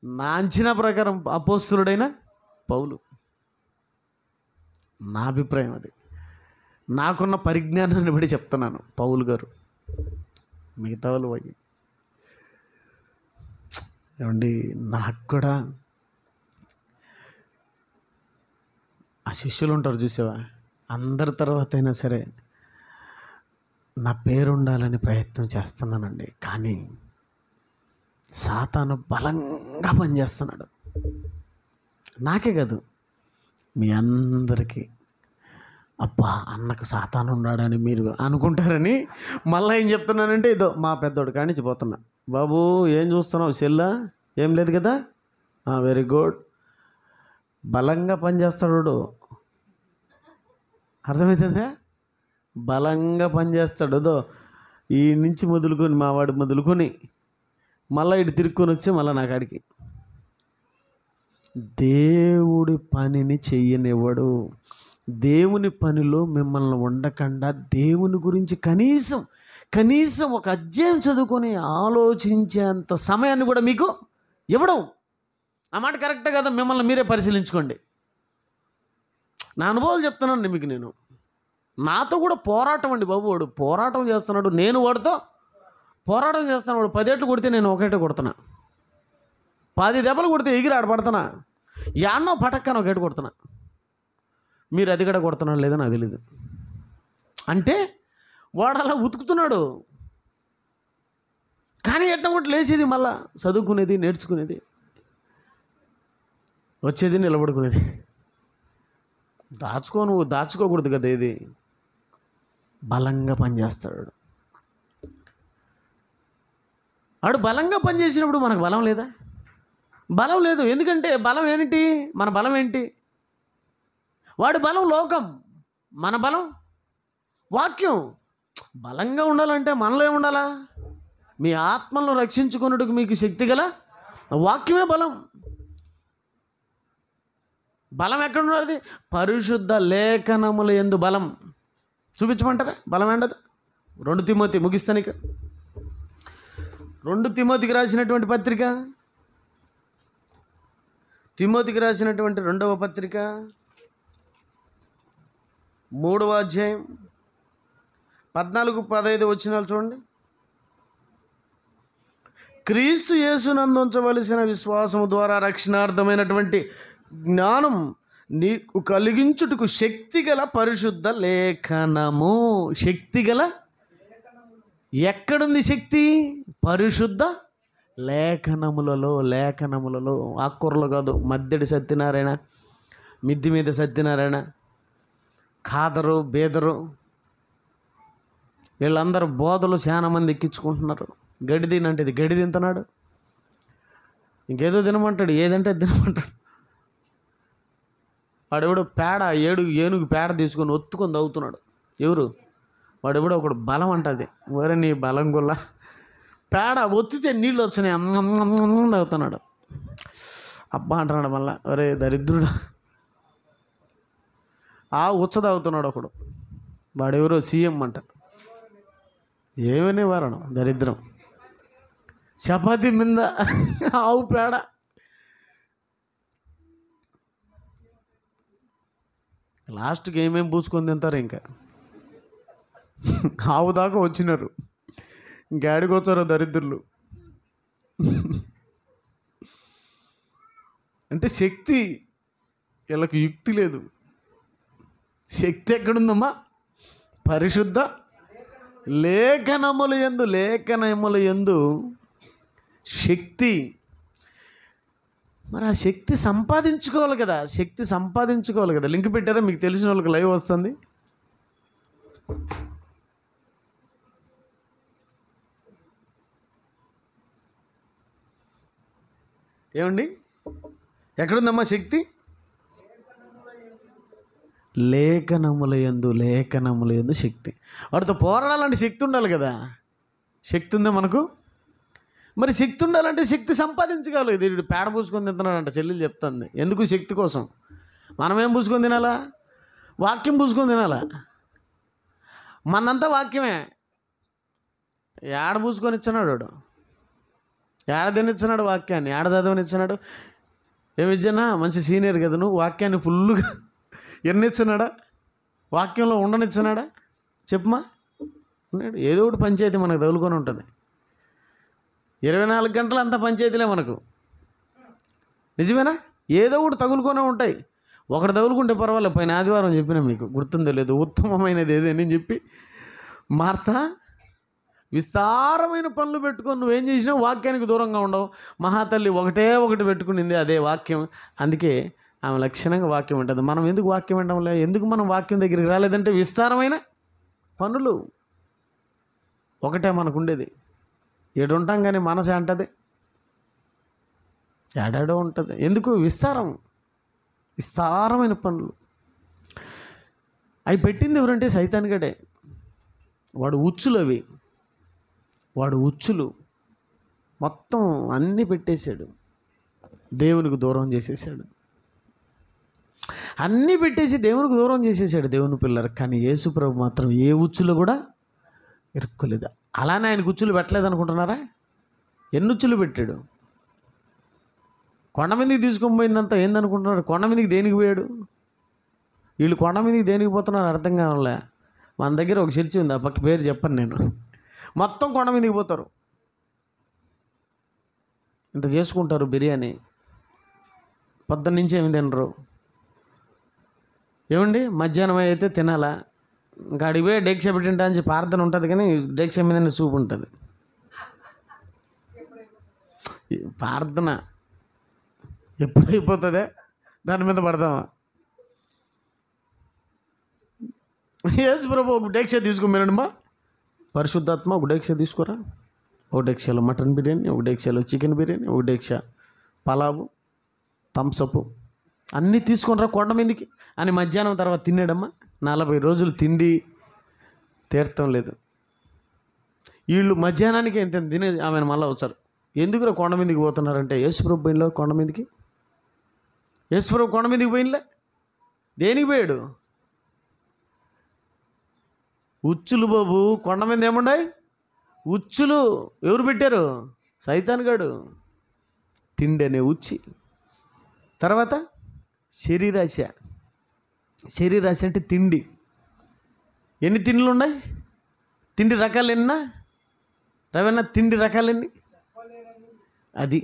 నా అంచనా ప్రకారం అపోస్తలుడైన పౌలు. నా అభిప్రాయం అది, నాకున్న పరిజ్ఞానాన్ని బట్టి చెప్తున్నాను. పౌలు గారు, మిగతా వాళ్ళు పోయి ఏమండి, నాకు కూడా ఆ శిష్యులు ఉంటారు చూసావా, అందరి తర్వాత అయినా సరే నా పేరు ఉండాలని ప్రయత్నం చేస్తున్నానండి. కానీ సాతాను బలంగా పనిచేస్తున్నాడు. నాకే కాదు, మీ అందరికీ. అబ్బా, అన్నకు సాతాను ఉన్నాడని మీరు అనుకుంటారని మళ్ళీ ఏం చెప్తున్నానంటే, ఇదో మా పెద్దోడు కానించి పోతున్నా. బాబు ఏం చూస్తున్నావు? చెల్లా ఏం లేదు కదా? Very good. బలంగా పనిచేస్తాడు. అర్థమవుతుందా? బలంగా పనిచేస్తాడు. అదో ఈ నుంచి మొదలుకొని, మా వాడు మొదలుకొని మళ్ళీ ఇటు తిరుక్కొని వచ్చి మళ్ళీ నా కాడికి. దేవుడి పనిని చెయ్యనివ్వడు. దేవుని పనిలో మిమ్మల్ని ఉండకుండా దేవుని గురించి కనీసం ఒక అధ్యాయం చదువుకొని ఆలోచించేంత సమయాన్ని కూడా మీకు ఇవ్వడం. ఆ మాట కరెక్టే కదా? మిమ్మల్ని మీరే పరిశీలించుకోండి. నా అనుభవాలు చెప్తున్నాను మీకు. నేను నాతో కూడా పోరాటం అండి బాబు. వాడు పోరాటం చేస్తున్నాడు, నేను వాడితో పోరాటం చేస్తాను. వాడు 10 ఏళ్ళు కొడితే నేను ఒకటే కొడుతున్నా, 10 దెబ్బలు కొడితే ఎగిరి ఆడపడుతున్నా, యాన్నో పటక్కన ఒకటి కొడుతున్నా. మీరు అది కూడా కొడుతున్నాడు లేదని అది లేదు. అంటే వాడు అలా ఉతుకుతున్నాడు. కానీ ఎట్లా కొట్టి లేచేది, మళ్ళా చదువుకునేది, నేర్చుకునేది, వచ్చేది, నిలబడుకునేది. నువ్వు దాచుకోకూడదు కదా. ఇది బలంగా పనిచేస్తాడు. వాడు బలంగా పనిచేసినప్పుడు మనకు బలం లేదా? బలం లేదు. ఎందుకంటే బలం ఏంటి? మన బలం ఏంటి? వాడి బలం లోకం, మన బలం వాక్యం. బలంగా ఉండాలంటే మనలో ఏముండాలా? మీ ఆత్మలను రక్షించుకున్నట్టుకు మీకు శక్తి గల వాక్యమే బలం. బలం ఎక్కడున్నది? పరిశుద్ధ లేఖనముల యందు బలం. చూపించమంటారా? బలం ఏంటది? 2 తిమోతి, ముగిస్తాను ఇక. 2 తిమోతికి రాసినటువంటి పత్రిక, తిమోతికి రాసినటువంటి 2వ పత్రిక 3వ అధ్యాయం 14-15 వచనాలు చూడండి. క్రీస్తు యేసునందు ఉంచవలసిన విశ్వాసము ద్వారా రక్షణార్థమైనటువంటి జ్ఞానం నీకు కలిగించుటకు శక్తిగల పరిశుద్ధ లేఖనము. శక్తిగల ఎక్కడుంది శక్తి? పరిశుద్ధ లేఖనములలో. లేఖనములలో, ఆకుకూరలు కాదు. మద్దెడి సత్యనారాయణ, మిద్ది మీద సత్యనారాయణ, ఖాదరు, బేదరు, వీళ్ళందరూ బోధలు చాలా మంది ఎక్కించుకుంటున్నారు. గడి తినంటే ఇది గడి తింటున్నాడు, ఇంకేదో తినమంటాడు, ఏదంటే తినమంటాడు. వాడెవడో పేడ, ఏనుగు పేడ తీసుకొని ఒత్తుకొని తాగుతున్నాడు. ఎవరు? వాడెవడో ఒకడు బలం అంటది. వేరే నీ బలం గుల్ల పేడ ఒత్తితే నీళ్ళు వచ్చినాయి, తాగుతున్నాడు. అబ్బా అంటున్నాడు మళ్ళా. ఒరే దరిద్రుడు, ఉచ్చ తాగుతున్నాడు ఒకడు. వాడెవరో సీఎం అంట. ఏమి నివారణం? దరిద్రం. చపాతీ మీద ఆవు పేడ. లాస్ట్కి ఏమేమి పూసుకొని తింటారు? ఇంకా ఆవు దాకా వచ్చినారు, ఇంకాడికి వచ్చారో దరిద్రులు. అంటే శక్తి, వీళ్ళకి యుక్తి లేదు. శక్తి ఎక్కడుందమ్మా? పరిశుద్ధ లేఖనముల యందు శక్తి. మరి ఆ శక్తి సంపాదించుకోవాలి కదా. లింక్ పెట్టారా? మీకు తెలిసిన వాళ్ళకి లైవ్ వస్తుంది. ఏమండి, ఎక్కడుందమ్మా శక్తి? లేఖనముల యందు శక్తి. వాటితో పోరాడాలంటే శక్తి ఉండాలి కదా. శక్తి ఉందా మనకు? మరి శక్తి ఉండాలంటే శక్తి సంపాదించగలరు. ఇది పేడ పూసుకొని తింటున్నాడంట చెల్లెలు చెప్తుంది. ఎందుకు? శక్తి కోసం. మనమేం పూసుకొని తినాలా? వాక్యం పూసుకొని తినాలా. మనంతా వాక్యమే. ఏడ పూసుకొని ఇచ్చినాడు వాడు? ఏడ తినిచ్చినాడు వాక్యాన్ని? ఏడ చదవనిచ్చినాడు? ఏమి ఇచ్చనా? మంచి సీనియర్ కదా నువ్వు, వాక్యాన్ని ఫుల్గా ఎన్ని ఇచ్చినాడా? వాక్యంలో ఉండనిచ్చినాడా? చెప్పుమా. ఉన్నాడు. ఏదో ఒకటి పంచాయతీ మనకు తగులుకొని ఉంటుంది. 24 గంటలు అంతా పంచాయతీలే మనకు. నిజమేనా? ఏదో ఒకటి తగులుకొనే ఉంటాయి. ఒకటి తగులుకుంటే పర్వాలేదు. పైన ఆదివారం చెప్పినా మీకు గుర్తుందో లేదు, ఉత్తమమైనది ఏదని చెప్పి మార్తా విస్తారమైన పనులు పెట్టుకొని నువ్వేం చేసినావు? వాక్యానికి దూరంగా ఉండవు. మహాతల్లి ఒకటి పెట్టుకునింది, అదే వాక్యం. అందుకే ఆమె లక్షణంగా వాక్యం ఉంటుంది. మనం ఎందుకు వాక్యం వినడంలే? ఎందుకు మనం వాక్యం దగ్గరికి రాలేదంటే విస్తారమైన పనులు ఒకటే మనకు ఉండేది. ఏడు ఉంటాం కానీ మనసే అంటది ఏడాడో ఉంటుంది. ఎందుకు? విస్తారమైన పనులు. అవి పెట్టింది ఎవరంటే సైతాన్గడే. వాడు ఉచ్చులు మొత్తం అన్నీ పెట్టేశాడు, దేవునికి దూరం చేసేసాడు. అన్నీ పెట్టేసి దేవునికి దూరం చేసేసాడు దేవుని పిల్లలు. కానీ యేసుప్రభు మాత్రం ఏ ఉచ్చులో కూడా ఇరుక్కోలేదు. అలానే ఆయన ఉచ్చులు పెట్టలేదు అనుకుంటున్నారా? ఎన్ని ఉచ్చులు పెట్టాడు? కొండ మీదకి తీసుకొని పోయిందంతా ఏందనుకుంటున్నాడు? కొండ మీదకి దేనికి పోయాడు? వీళ్ళు కొండ మీదకి దేనికి పోతున్నారు అర్థం కావాలే. మన దగ్గర ఒక చర్చి ఉంది, ఆ పక్క పేరు చెప్పను నేను. మొత్తం కొండ మీదకి పోతారు, ఇంత చేసుకుంటారు. బిర్యానీ పొద్దున్న నుంచి ఏమి తినరు. ఏమండి, మధ్యాహ్నం అయితే తినాలా? ఇంకా అడిగి పోయి డేక్ష పెట్టింటా అని చెప్పి ప్రార్థన ఉంటుంది, కానీ డేక్ష మీద చూపు ఉంటుంది. ప్రార్థన ఎప్పుడు అయిపోతుందే దాని మీద పడదామా? యేసు ప్రభు ఒక డేక్ష తీసుకున్నాడమ్మా, పరిశుద్ధాత్మ ఒక డేక్ష తీసుకోరా. ఒక డేక్షలో మటన్ బిర్యానీ, ఒక డేక్షలో చికెన్ బిర్యానీ, ఒక డేక్ష పలావు, థమ్సప్ అన్నీ తీసుకొని రా కొండ మీదకి అని మధ్యాహ్నం తర్వాత తిన్నాడమ్మా. 40 రోజులు తిండి తీర్థం లేదు. వీళ్ళు మధ్యాహ్నానికి ఎంత తినేది ఆమెను మళ్ళీ వచ్చారు. ఎందుకురా కొండ మీదకి పోతున్నారంటే యేసుప్రభు పోయినలో కొండ మీదకి. యేసుప్రభు కొండ మీదకి పోయినలే. దేనికి పోయాడు? ఉచ్చులు బాబు. కొండ మీద ఏముండాయి? ఉచ్చులు. ఎవరు పెట్టారు? సైతాన్ గాడు. తిండి అనే ఉచ్చి. తర్వాత శరీరాశ. శరీరాశ అంటే తిండి. ఎన్ని తిండ్లు ఉన్నాయి? తిండి రకాలు ఎన్నా? రవన్నా తిండి రకాలెన్ని? అది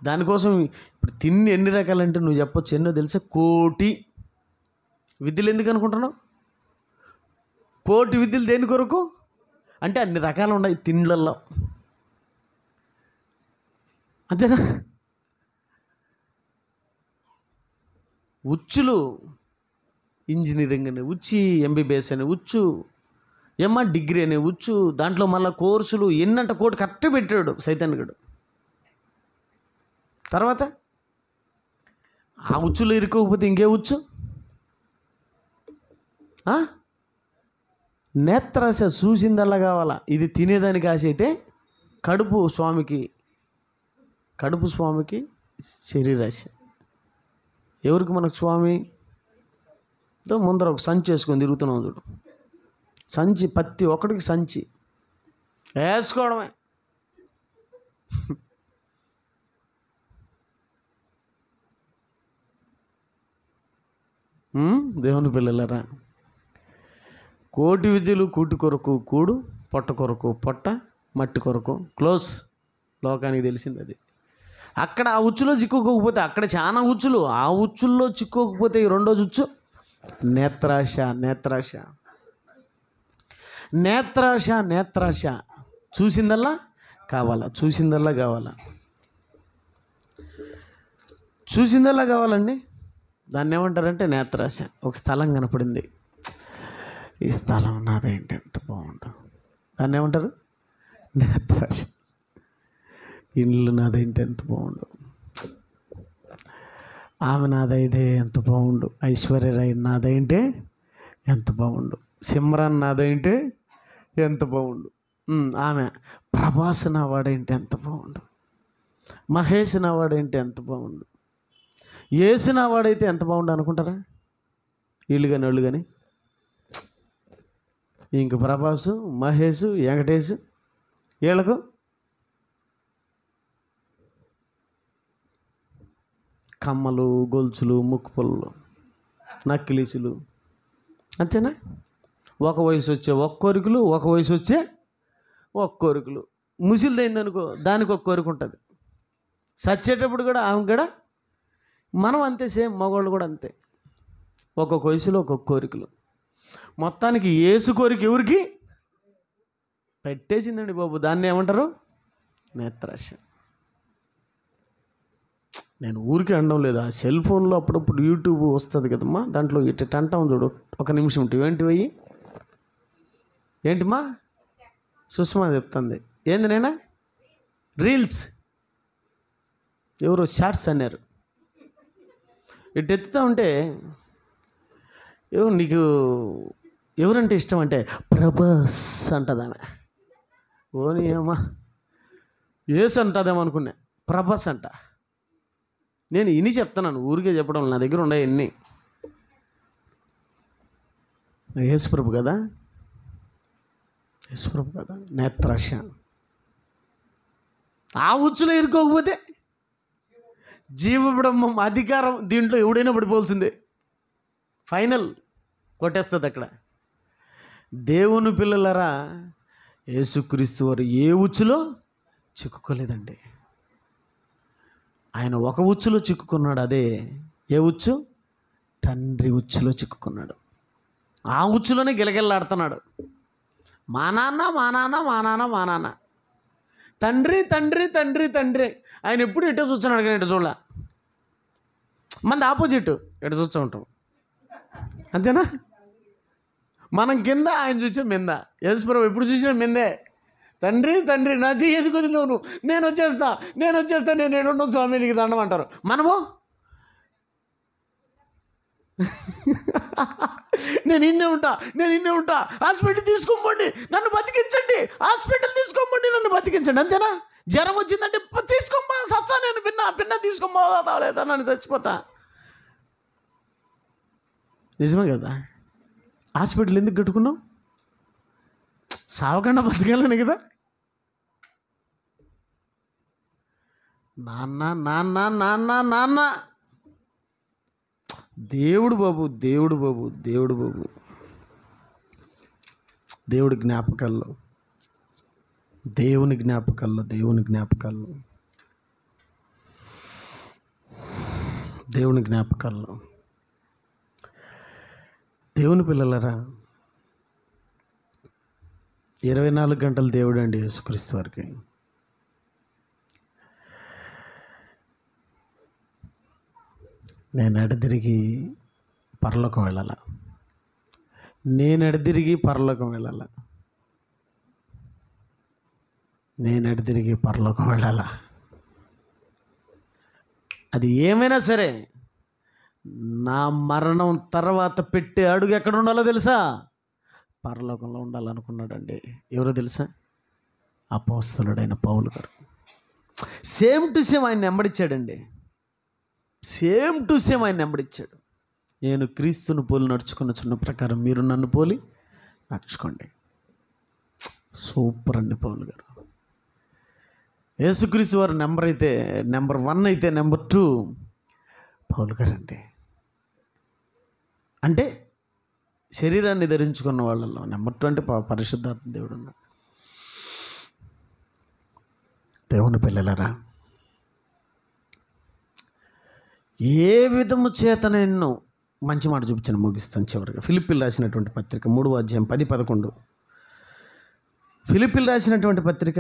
దానికోసం ఇప్పుడు తిండి ఎన్ని రకాలంటే నువ్వు చెప్పొచ్చు. ఎన్నో తెలుసా? 1,000,000 విద్యలు. ఎందుకు అనుకుంటున్నావు? 1,000,000 విద్యలు దేని కొరకు అంటే అన్ని రకాలు ఉన్నాయి తిండ్లల్లో. అంతేనా? ఉచ్చులు. ఇంజనీరింగ్ అనే ఉచ్చి, MBBS అనే ఉచ్చు, డిగ్రీ అనే ఉచ్చు, దాంట్లో మళ్ళీ కోర్సులు ఎన్నంట 1,000,000 కరెక్ట్ పెట్టాడు సైతాన్ గడు. తర్వాత ఆ ఉచ్చులో ఇరుకోకపోతే ఇంకే ఉచ్చు? నేత్రాశ. చూసిందల్లా కావాలా. ఇది తినేదానికి ఆశ అయితే కడుపు స్వామికి శరీరాశ. ఎవరికి? మనకు స్వామి ముందర ఒక సంచి వేసుకొని తిరుగుతున్నాం చూడు. సంచి, ప్రతి ఒక్కడికి సంచి వేసుకోవడమే. దేవుని పిల్లలరా, 1,000,000 విద్యలు కూటి కొరకు కూడు, పొట్ట కొరకు పొట్ట, మట్టి కొరకు క్లోజ్. లోకానికి తెలిసింది అది. అక్కడ ఆ ఉచ్చులో చిక్కుకోకపోతే, అక్కడ చాలా ఉచ్చులు, ఆ ఉచ్చుల్లో చిక్కుకోకపోతే ఈ రెండో ఉచ్చు నేత్రాశ. చూసిందల్లా కావాలండి. దాన్ని ఏమంటారంటే నేత్రాశ. ఒక స్థలం కనపడింది, ఈ స్థలం నాదేంటి ఎంత బాగుండు, దాన్ని ఏమంటారు? నేత్రాశ. ఇల్లు నాదేంటి ఎంత బాగుండు, ఆమె నాదైతే ఎంత బాగుండు, ఐశ్వర్యరాయ్ నాదైంటే ఎంత బాగుండు, సిమ్రాన్ నాదైంటే ఎంత బాగుండు, ఆమె ప్రభాస్ నావాడేంటి ఎంత బాగుండు, మహేష్ నావాడేంటి ఎంత బాగుండు, యేసు నావాడైతే ఎంత బాగుండు అనుకుంటారా? వీళ్ళు కానీ వాళ్ళు కానీ. ఇంక ప్రభాసు, మహేష్, వెంకటేష్ వీళ్ళకు కమ్మలు, గొలుసులు, ముక్కు పుల్లలు, నక్కిలీసులు. అంతేనా? ఒక వయసు వచ్చే ఒక కోరికలు, ఒక వయసు వచ్చే ఒక కోరికలు. ముసిలిదైందనుకో దానికి ఒక కోరిక ఉంటుంది. చచ్చేటప్పుడు కూడా ఆమె కూడా మనం అంతే, సేమ్ మగవాళ్ళు కూడా అంతే. ఒక్కొక్క వయసులో ఒక్కొక్క కోరికలు. మొత్తానికి యేసు కోరిక ఎవరికి పెట్టేసిందండి బాబు. దాన్ని ఏమంటారు? నేత్రాశ. నేను ఊరికి అనడం లేదు. ఆ సెల్ ఫోన్లో అప్పుడప్పుడు యూట్యూబ్ వస్తుంది కదమ్మా, దాంట్లో ఇటు అంటాం చూడు. ఒక నిమిషం ఏంటివయ్యి? ఏంటిమా? సుష్మా చెప్తుంది. ఏంది నేనా? రీల్స్. ఎవరు షార్ట్స్ అన్నారు. ఇటు ఎత్తుతా ఉంటే నీకు ఎవరంటే ఇష్టం అంటే ప్రభాస్ అంటుంది ఆమె. ఓని అమ్మా యేసు అంటుందేమో అనుకున్నా. ప్రభాస్ అంట. నేను ఇని చెప్తున్నాను, ఊరికే చెప్పడం. నా దగ్గర ఉండే ఎన్ని. యేసుప్రభు కదా, నేత్రాశ. ఆ ఉచ్చులో ఇరుకోకపోతే జీవబ్రహ్మం అధికారం దీంట్లో ఎవడైనా పడిపోవాల్సిందే. ఫైనల్ కొట్టేస్తుంది అక్కడ. దేవుని పిల్లలరా, యేసుక్రీస్తు వారు ఏ ఉచ్చులో చిక్కుకోలేదండి. ఆయన ఒక ఉచ్చులో చిక్కుకున్నాడు. అదే ఏ ఉచ్చు? తండ్రి ఉచ్చులో చిక్కుకున్నాడు. ఆ ఉచ్చులోనే గిలగిల్లాడుతున్నాడు. మా నాన్న తండ్రి తండ్రి తండ్రి తండ్రి. ఆయన ఎప్పుడు ఎటో చూస్తున్నాడు కానీ ఎటు చూడాల. మనది ఆపోజిట్, ఎటు చూస్తూ ఉంటాం. అంతేనా? మనం కింద, ఆయన చూసే మింద. యేసుప్రభు ఎప్పుడు చూసినా మిందే. తండ్రి తండ్రి నా చెయ్యి ఎందుకు వదిలినావు నువ్వు, నేను వచ్చేస్తా నేను ఏడున్నాను స్వామి నీకు దండం అంటారు. మనము నేను ఇన్నే ఉంటా, హాస్పిటల్ తీసుకోమండి నన్ను బతికించండి, హాస్పిటల్ తీసుకోమండి నన్ను బతికించండి, అంతేనా? జ్వరం వచ్చిందంటే తీసుకోమ్మా, సచ్చా నేను పిన్న తీసుకోమోదా లేదా నన్ను చచ్చిపోతా. నిజమే కదా? హాస్పిటల్ ఎందుకు కట్టుకున్నావు? సావకుండా బతకాలని కదా. నాన్న నాన్న నాన్న నాన్న దేవుడు బాబు దేవుడి జ్ఞాపకాల్లో దేవుని జ్ఞాపకాల్లో దేవుని పిల్లలరా, 24 గంటలు దేవుడు అండి యేసుక్రీస్తు వారికి. నేను ఎడదిరిగి పరలోకం వెళ్ళాల, అది ఏమైనా సరే నా మరణం తర్వాత పెట్టే అడుగు ఎక్కడ ఉండాలో తెలుసా? పరలోకంలో ఉండాలనుకున్నాడండి. ఎవరో తెలుసా? అపోస్తలుడైన పౌలు గారు. సేమ్ టు సేమ్ ఆయన వెంబడించాడండి. నేను క్రీస్తును పోలి నడుచుకున్న ప్రకారం మీరు నన్ను పోలి నడుచుకోండి. సూపర్ అండి పౌలు గారు. యేసుక్రీస్తు వారు నెంబర్ 1 అయితే నెంబర్ 2 పౌలు గారు అండి. అంటే శరీరాన్ని ధరించుకున్న వాళ్ళలో నెంబర్ 2 అంటే పరిశుద్ధాత్మ దేవుడు ఉన్నాడు. దేవుని పిల్లలరా, ఏ విధము చేత నేను మంచి మాట చూపించాను, ముగిస్తాను చివరిగా. ఫిలిప్పీలు రాసినటువంటి పత్రిక 3వ అధ్యాయం 10-11. ఫిలిప్పీలు రాసినటువంటి పత్రిక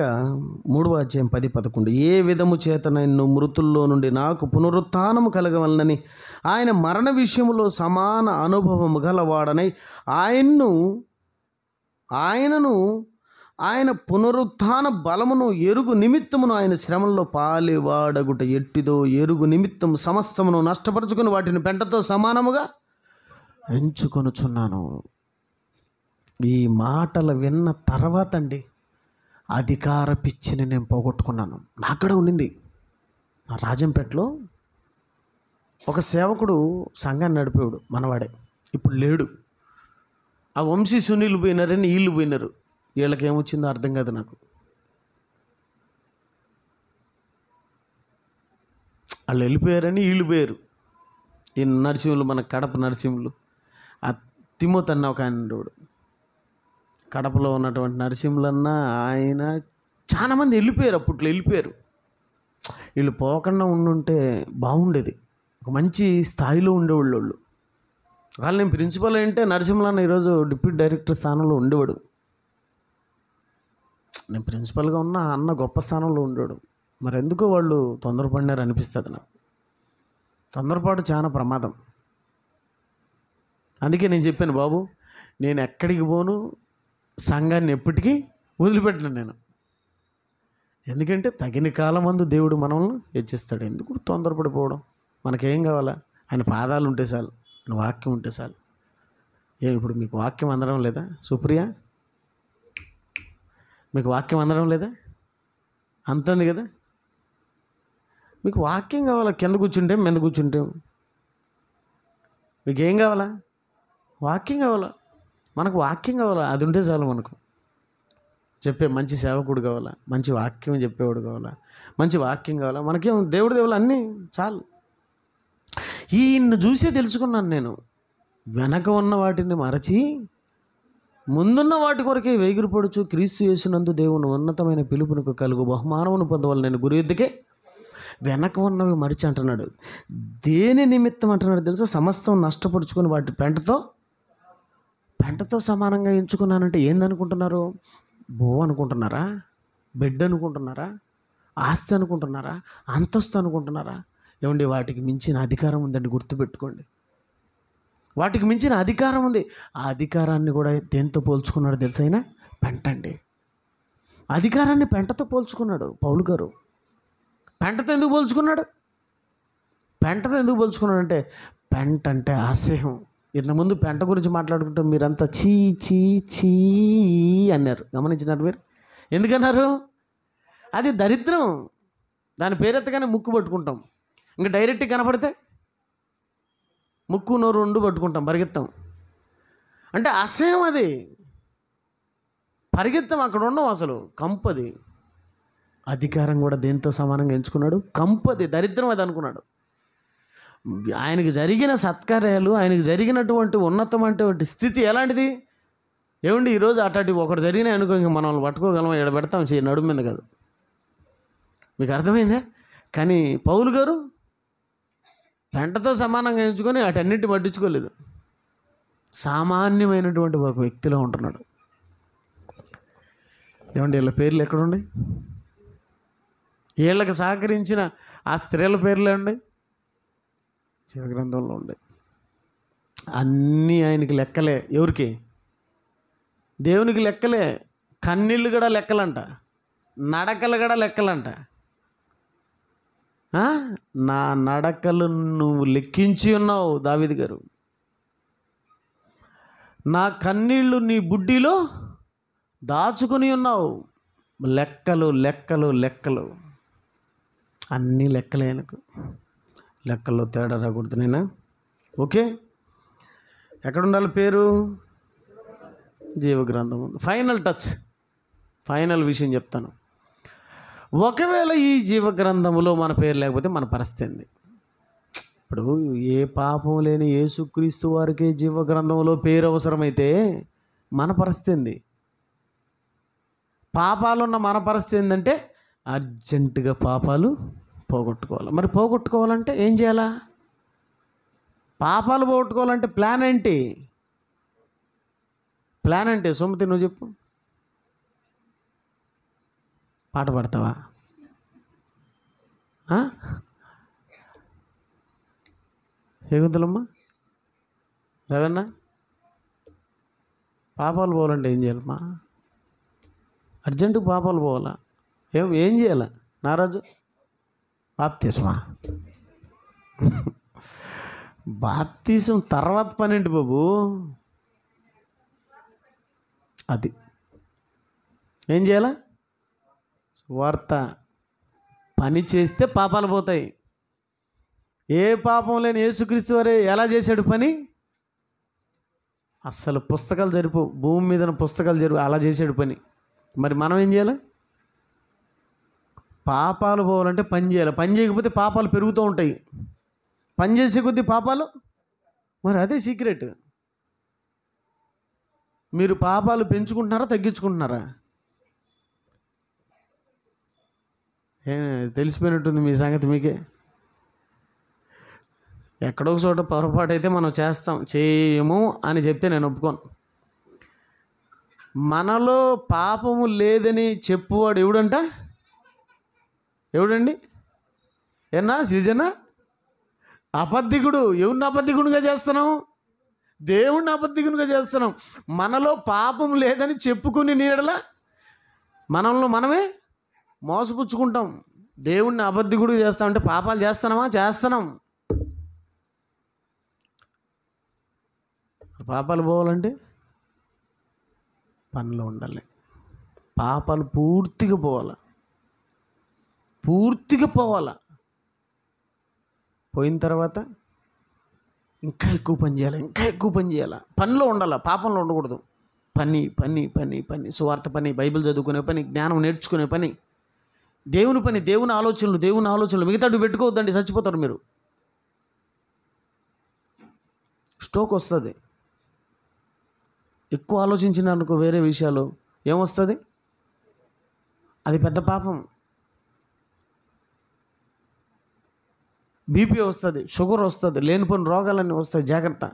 3వ అధ్యాయం 10-11. ఏ విధము చేత నేను మృతుల్లో నుండి నాకు పునరుత్థానము కలగవలనని ఆయన మరణ విషయంలో సమాన అనుభవము గలవాడనై ఆయనను ఆయన పునరుత్థాన బలమును ఎరుగు నిమిత్తమును ఆయన శ్రమల్లో పాలివాడగుట ఎట్టిదో ఎరుగు నిమిత్తం సమస్తమును నష్టపరుచుకుని వాటిని పెంటతో సమానముగా ఎంచుకొనుచున్నాను. ఈ మాటలు విన్న తర్వాత అండి అధికార పిచ్చిని నేను పోగొట్టుకున్నాను. నాకు కూడా ఉండింది. నా రాజంపేటలో ఒక సేవకుడు సంఘాన్ని నడిపేవాడు, మనవాడే, ఇప్పుడు లేడు. ఆ వంశీ సునీలు పోయినారని వీళ్ళు పోయినారు. వీళ్ళకి ఏమొచ్చిందో అర్థం కాదు నాకు. వాళ్ళు వెళ్ళిపోయారని వీళ్ళు పోయారు. ఈ నరసింహులు, మన కడప నరసింహులు, ఆ తిమోతి అన్న ఒక ఆయన ఉండేవాడు. కడపలో ఉన్నటువంటి నరసింహులన్న ఆయన చాలామంది వెళ్ళిపోయారు. అప్పట్లో వెళ్ళిపోయారు. వీళ్ళు పోకుండా ఉండుంటే బాగుండేది. ఒక మంచి స్థాయిలో ఉండేవాళ్ళు వాళ్ళు. ఒకవేళ నేను ప్రిన్సిపల్ అంటే నరసింహులన్న ఈరోజు డిప్యూటీ డైరెక్టర్ స్థానంలో ఉండేవాడు. నేను ప్రిన్సిపల్గా ఉన్న అన్న గొప్ప స్థానంలో ఉండేవాడు. మరి ఎందుకో వాళ్ళు తొందరపడినారు అనిపిస్తుంది నాకు. తొందరపాటు చాలా ప్రమాదం. అందుకే నేను చెప్పాను, బాబు నేను ఎక్కడికి పోను, సంఘాన్ని ఎప్పటికీ వదిలిపెట్టను నేను. ఎందుకంటే తగిన కాలమందు దేవుడు మనల్ని హెచ్చిస్తాడు. ఎందుకు తొందరపడిపోవడం? మనకేం కావాలా? ఆయన పాదాలు ఉంటే చాలు, ఆయన వాక్యం ఉంటే చాలు. ఇప్పుడు మీకు వాక్యం అందడం లేదా? సుప్రియ, మీకు వాక్యం అందడం లేదా? అంతుంది కదా. మీకు వాక్యం కావాలా? కింద కూర్చుంటే మీద కూర్చుంటే మీకు ఏం కావాలా? వాక్యం కావాలా? మనకు వాక్యం కావాలా? అది ఉంటే చాలు. మనకు చెప్పే మంచి సేవకుడు కావాలా, మంచి వాక్యం చెప్పేవాడు కావాలా, మంచి వాక్యం కావాలా, మనకేం దేవుడి దేవుళ్ళు అన్నీ చాలు. ఈయన్ని చూసే తెలుసుకున్నాను నేను. వెనక ఉన్న వాటిని మరచి ముందున్న వాటి కొరకే వేగిరిపడుచు క్రీస్తు యేసునందు దేవుని ఉన్నతమైన పిలుపునకు కలుగు బహుమానమును పొందవాలి నేను గురి ఎద్దుకే వెనక ఉన్నవి మరిచి అంటున్నాడు. దేని నిమిత్తం అంటున్నాడు తెలుసా? సమస్తం నష్టపరుచుకొని వాటి పెంటతో సమానంగా ఎంచుకున్నానంటే ఏందనుకుంటున్నారు? భూ అనుకుంటున్నారా? బెడ్ అనుకుంటున్నారా? ఆస్తి అనుకుంటున్నారా? అంతస్తు అనుకుంటున్నారా? ఏమండి, వాటికి మించిన అధికారం ఉందండి, గుర్తుపెట్టుకోండి. వాటికి మించిన అధికారం ఉంది. ఆ అధికారాన్ని కూడా దేంతో పోల్చుకున్నాడు తెలుసా? అయినా పెంటండి. అధికారాన్ని పెంటతో పోల్చుకున్నాడు పౌలు గారు. పెంటతో ఎందుకు పోల్చుకున్నాడు? పెంటతో ఎందుకు పోల్చుకున్నాడంటే పెంట అంటే అసహ్యం. ఇంతకుముందు పెంట గురించి మాట్లాడుకుంటే మీరంతా చీ చీ చీ అన్నారు, గమనించినారు మీరు? ఎందుకన్నారు? అది దరిద్రం. దాని పేరెత్తగానే ముక్కు పట్టుకుంటాం, ఇంకా డైరెక్ట్గా కనపడితే ముక్కు నోరు రెండు పట్టుకుంటాం, పరిగెత్తాం. అంటే అసహ్యం, అది పరిగెత్తాం, అక్కడ ఉండవు అసలు. కంపది. అధికారం కూడా దేంతో సమానంగా ఎంచుకున్నాడు? కంపది, దరిద్రం అది అనుకున్నాడు. ఆయనకు జరిగిన సత్కార్యాలు, ఆయనకు జరిగినటువంటి ఉన్నతమైనటువంటి స్థితి ఎలాంటిది? ఏమండి ఈరోజు అట్లాంటి ఒకటి జరిగినాయి అనుకో, ఇంక మనం పట్టుకోగలం, ఇక్కడ పెడతాం నడుము మీద కాదు. మీకు అర్థమైందా? కానీ పౌలు గారు పెంటతో సమానంగా ఎంచుకొని అటన్నిటి పట్టించుకోలేదు. సామాన్యమైనటువంటి ఒక వ్యక్తిలో ఉంటున్నాడు. ఏమండి వీళ్ళ పేర్లు ఎక్కడుండి? వీళ్ళకి సహకరించిన ఆ స్త్రీల పేర్లే ఉండి జీవగ్రంథంలో ఉండే. అన్నీ ఆయనకి లెక్కలే. ఎవరికి? దేవునికి లెక్కలే. కన్నీళ్ళు కూడా లెక్కలంట, నడకలు కూడా లెక్కలంట. నా నడకలు నువ్వు లెక్కించి ఉన్నావు దావీదు గారు. నా కన్నీళ్ళు నీ బుడ్డిలో దాచుకొని ఉన్నావు. లెక్కలు లెక్కలు లెక్కలు, అన్నీ లెక్కలే ఆయనకు. లెక్కల్లో తేడా రాకూడదు నేనా? ఓకే, ఎక్కడ ఉండాలి పేరు? జీవగ్రంథం. ఫైనల్ టచ్, ఫైనల్ విషయం చెప్తాను. ఒకవేళ ఈ జీవగ్రంథములో మన పేరు లేకపోతే మన పరిస్థితి ఏంది? ఇప్పుడు ఏ పాపం లేని యేసుక్రీస్తు వారికే జీవగ్రంథంలో పేరు అవసరమైతే మన పరిస్థితి ఏంది? పాపాలున్న మన పరిస్థితి ఏంటంటే అర్జెంటుగా పాపాలు పోగొట్టుకోవాలి. మరి పోగొట్టుకోవాలంటే ఏం చేయాలా? పాపాలు పోగొట్టుకోవాలంటే ప్లాన్ ఏంటి? ప్లాన్ అంటే సుమతి నువ్వు చెప్పు. పాట పాడతావా? ఏగుంతులమ్మా, రవన్న, పాపాలు పోవాలంటే ఏం చేయాలమ్మా? అర్జెంటుగా పాపాలు పోవాలా? ఏం చేయాలా నారాజు? బాప్తిస్మా. బాప్తిసం తర్వాత పని ఏంటి బాబు? అది ఏం చేయాలా? వార్త పని చేస్తే పాపాలు పోతాయి. ఏ పాపం లేని యేసుక్రీస్తు వారే ఎలా చేశాడు పని? అస్సలు పుస్తకాలు జరిపో, భూమి మీద పుస్తకాలు జరిపో అలా చేశాడు పని. మరి మనం ఏం చేయాలి? పాపాలు పోవాలంటే పని చేయాలి. పని చేయకపోతే పాపాలు పెరుగుతూ ఉంటాయి. పని చేసే కొద్దీ పాపాలు, మరి అదే సీక్రెట్. మీరు పాపాలు పెంచుకుంటున్నారా తగ్గించుకుంటున్నారా? తెలిసిపోయినట్టుంది మీ సంగతి మీకే. ఎక్కడో ఒక చోట పొరపాటు అయితే మనం చేయము అని చెప్తే నేను ఒప్పుకోను. మనలో పాపము లేదని చెప్పువాడు ఎవడంట? ఎవడండి? ఏనా సృజన? అబద్ధికుడు. ఎవరిని అబద్ధికునిగా చేస్తున్నాం? దేవుణ్ణి అబద్ధికునిగా చేస్తున్నాం. మనలో పాపం లేదని చెప్పుకుని నీడల మనల్ని మనమే మోసపుచ్చుకుంటాం. దేవుణ్ణి అబద్ధికుడు చేస్తామంటే పాపాలు చేస్తున్నామా? చేస్తున్నాం. పాపాలు పోవాలంటే పనిలో ఉండాలి. పాపాలు పూర్తిగా పోవాలా, పూర్తిగా పోవాలా. పోయిన తర్వాత ఇంకా ఎక్కువ పని చేయాలి, ఇంకా ఎక్కువ పని చేయాలి. పనిలో ఉండాలి, పాపంలో ఉండకూడదు. పని పని పని పని, సువార్త పని, బైబిల్ చదువుకునే పని, జ్ఞానం నేర్చుకునే పని, దేవుని పని, దేవుని ఆలోచనలు. మిగతాడు పెట్టుకోవద్దండి, చచ్చిపోతారు మీరు. స్ట్రోక్ వస్తుంది. ఎక్కువ ఆలోచించిన అనుకో వేరే విషయాలు, ఏమొస్తుంది? అది పెద్ద పాపం. బీపీ వస్తుంది, షుగర్ వస్తుంది, లేనిపోయిన రోగాలన్నీ వస్తాయి. జాగ్రత్త,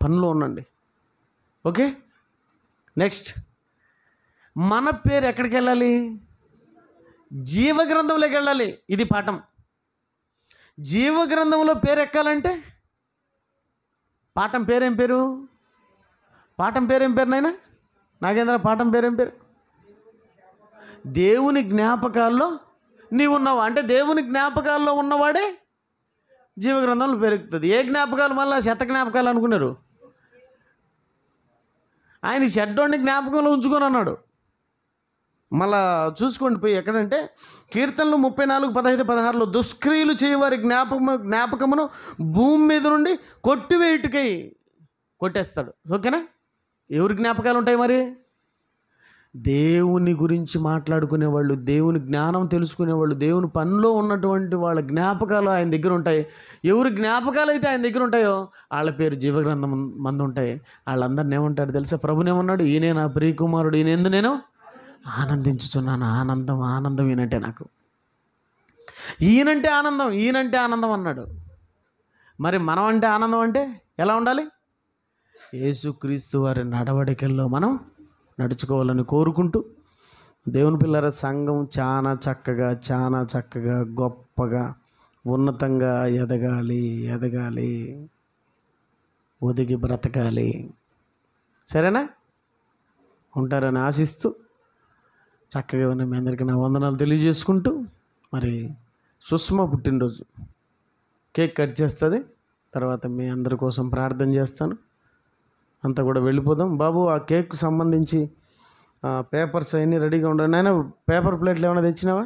పనిలో ఉండండి. ఓకే, నెక్స్ట్ మన పేరు ఎక్కడికి వెళ్ళాలి? జీవగ్రంథంలోకి వెళ్ళాలి. ఇది పాఠం. జీవగ్రంథంలో పేరు ఎక్కాలంటే పాఠం పేరేం పేరు? పాఠం పేరేం పేరు నాయనా? నాగేంద్ర, పాఠం పేరేం పేరు? దేవుని జ్ఞాపకాల్లో నీవున్నావు అంటే దేవుని జ్ఞాపకాల్లో ఉన్నవాడే జీవగ్రంథంలో పెరుగుతుంది. ఏ జ్ఞాపకాలు? మళ్ళీ శత జ్ఞాపకాలు అనుకున్నారు. ఆయన చెడ్డోడిని జ్ఞాపకంలో ఉంచుకొని అన్నాడు. మళ్ళా చూసుకోండి పోయి ఎక్కడంటే కీర్తనలు 34:15-16 దుష్క్రియలు చేయవారి జ్ఞాపకమును భూమి మీద నుండి కొట్టివేయుటకై కొట్టేస్తాడు. ఓకేనా? ఎవరి జ్ఞాపకాలు ఉంటాయి మరి? దేవుని గురించి మాట్లాడుకునేవాళ్ళు, దేవుని జ్ఞానం తెలుసుకునేవాళ్ళు, దేవుని పనిలో ఉన్నటువంటి వాళ్ళ జ్ఞాపకాలు ఆయన దగ్గర ఉంటాయి. ఎవరి జ్ఞాపకాలు అయితే ఆయన దగ్గర ఉంటాయో వాళ్ళ పేరు జీవగ్రంథం మంది ఉంటాయి. వాళ్ళందరినీ ఏమంటాడు తెలుసా? ప్రభునేమన్నాడు? ఈయనే నా ప్రియకుమారుడు, ఈయన ఎందు నేను ఆనందించుచున్నాను. ఆనందం ఆనందం ఈయనంటే నాకు, ఈయనంటే ఆనందం, ఈయనంటే ఆనందం అన్నాడు. మరి మనం అంటే ఆనందం అంటే ఎలా ఉండాలి? యేసుక్రీస్తు వారి నడవడికల్లో మనం నడుచుకోవాలని కోరుకుంటూ, దేవుని పిల్లల సంఘం చాలా చక్కగా గొప్పగా ఉన్నతంగా ఎదగాలి, ఒదిగి బ్రతకాలి. సరేనా? ఉంటారని ఆశిస్తూ చక్కగా ఉన్న మీ అందరికీ నా వందనాలు తెలియజేసుకుంటూ, మరి సుష్మ పుట్టినరోజు కేక్ కట్ చేస్తుంది. తర్వాత మీ అందరి కోసం ప్రార్థన చేస్తాను. అంతా కూడా వెళ్ళిపోదాం. బాబు ఆ కేక్కు సంబంధించి పేపర్స్ అవన్నీ రెడీగా ఉండాలి. నాయన పేపర్ ప్లేట్లు ఏమైనా తెచ్చినావా?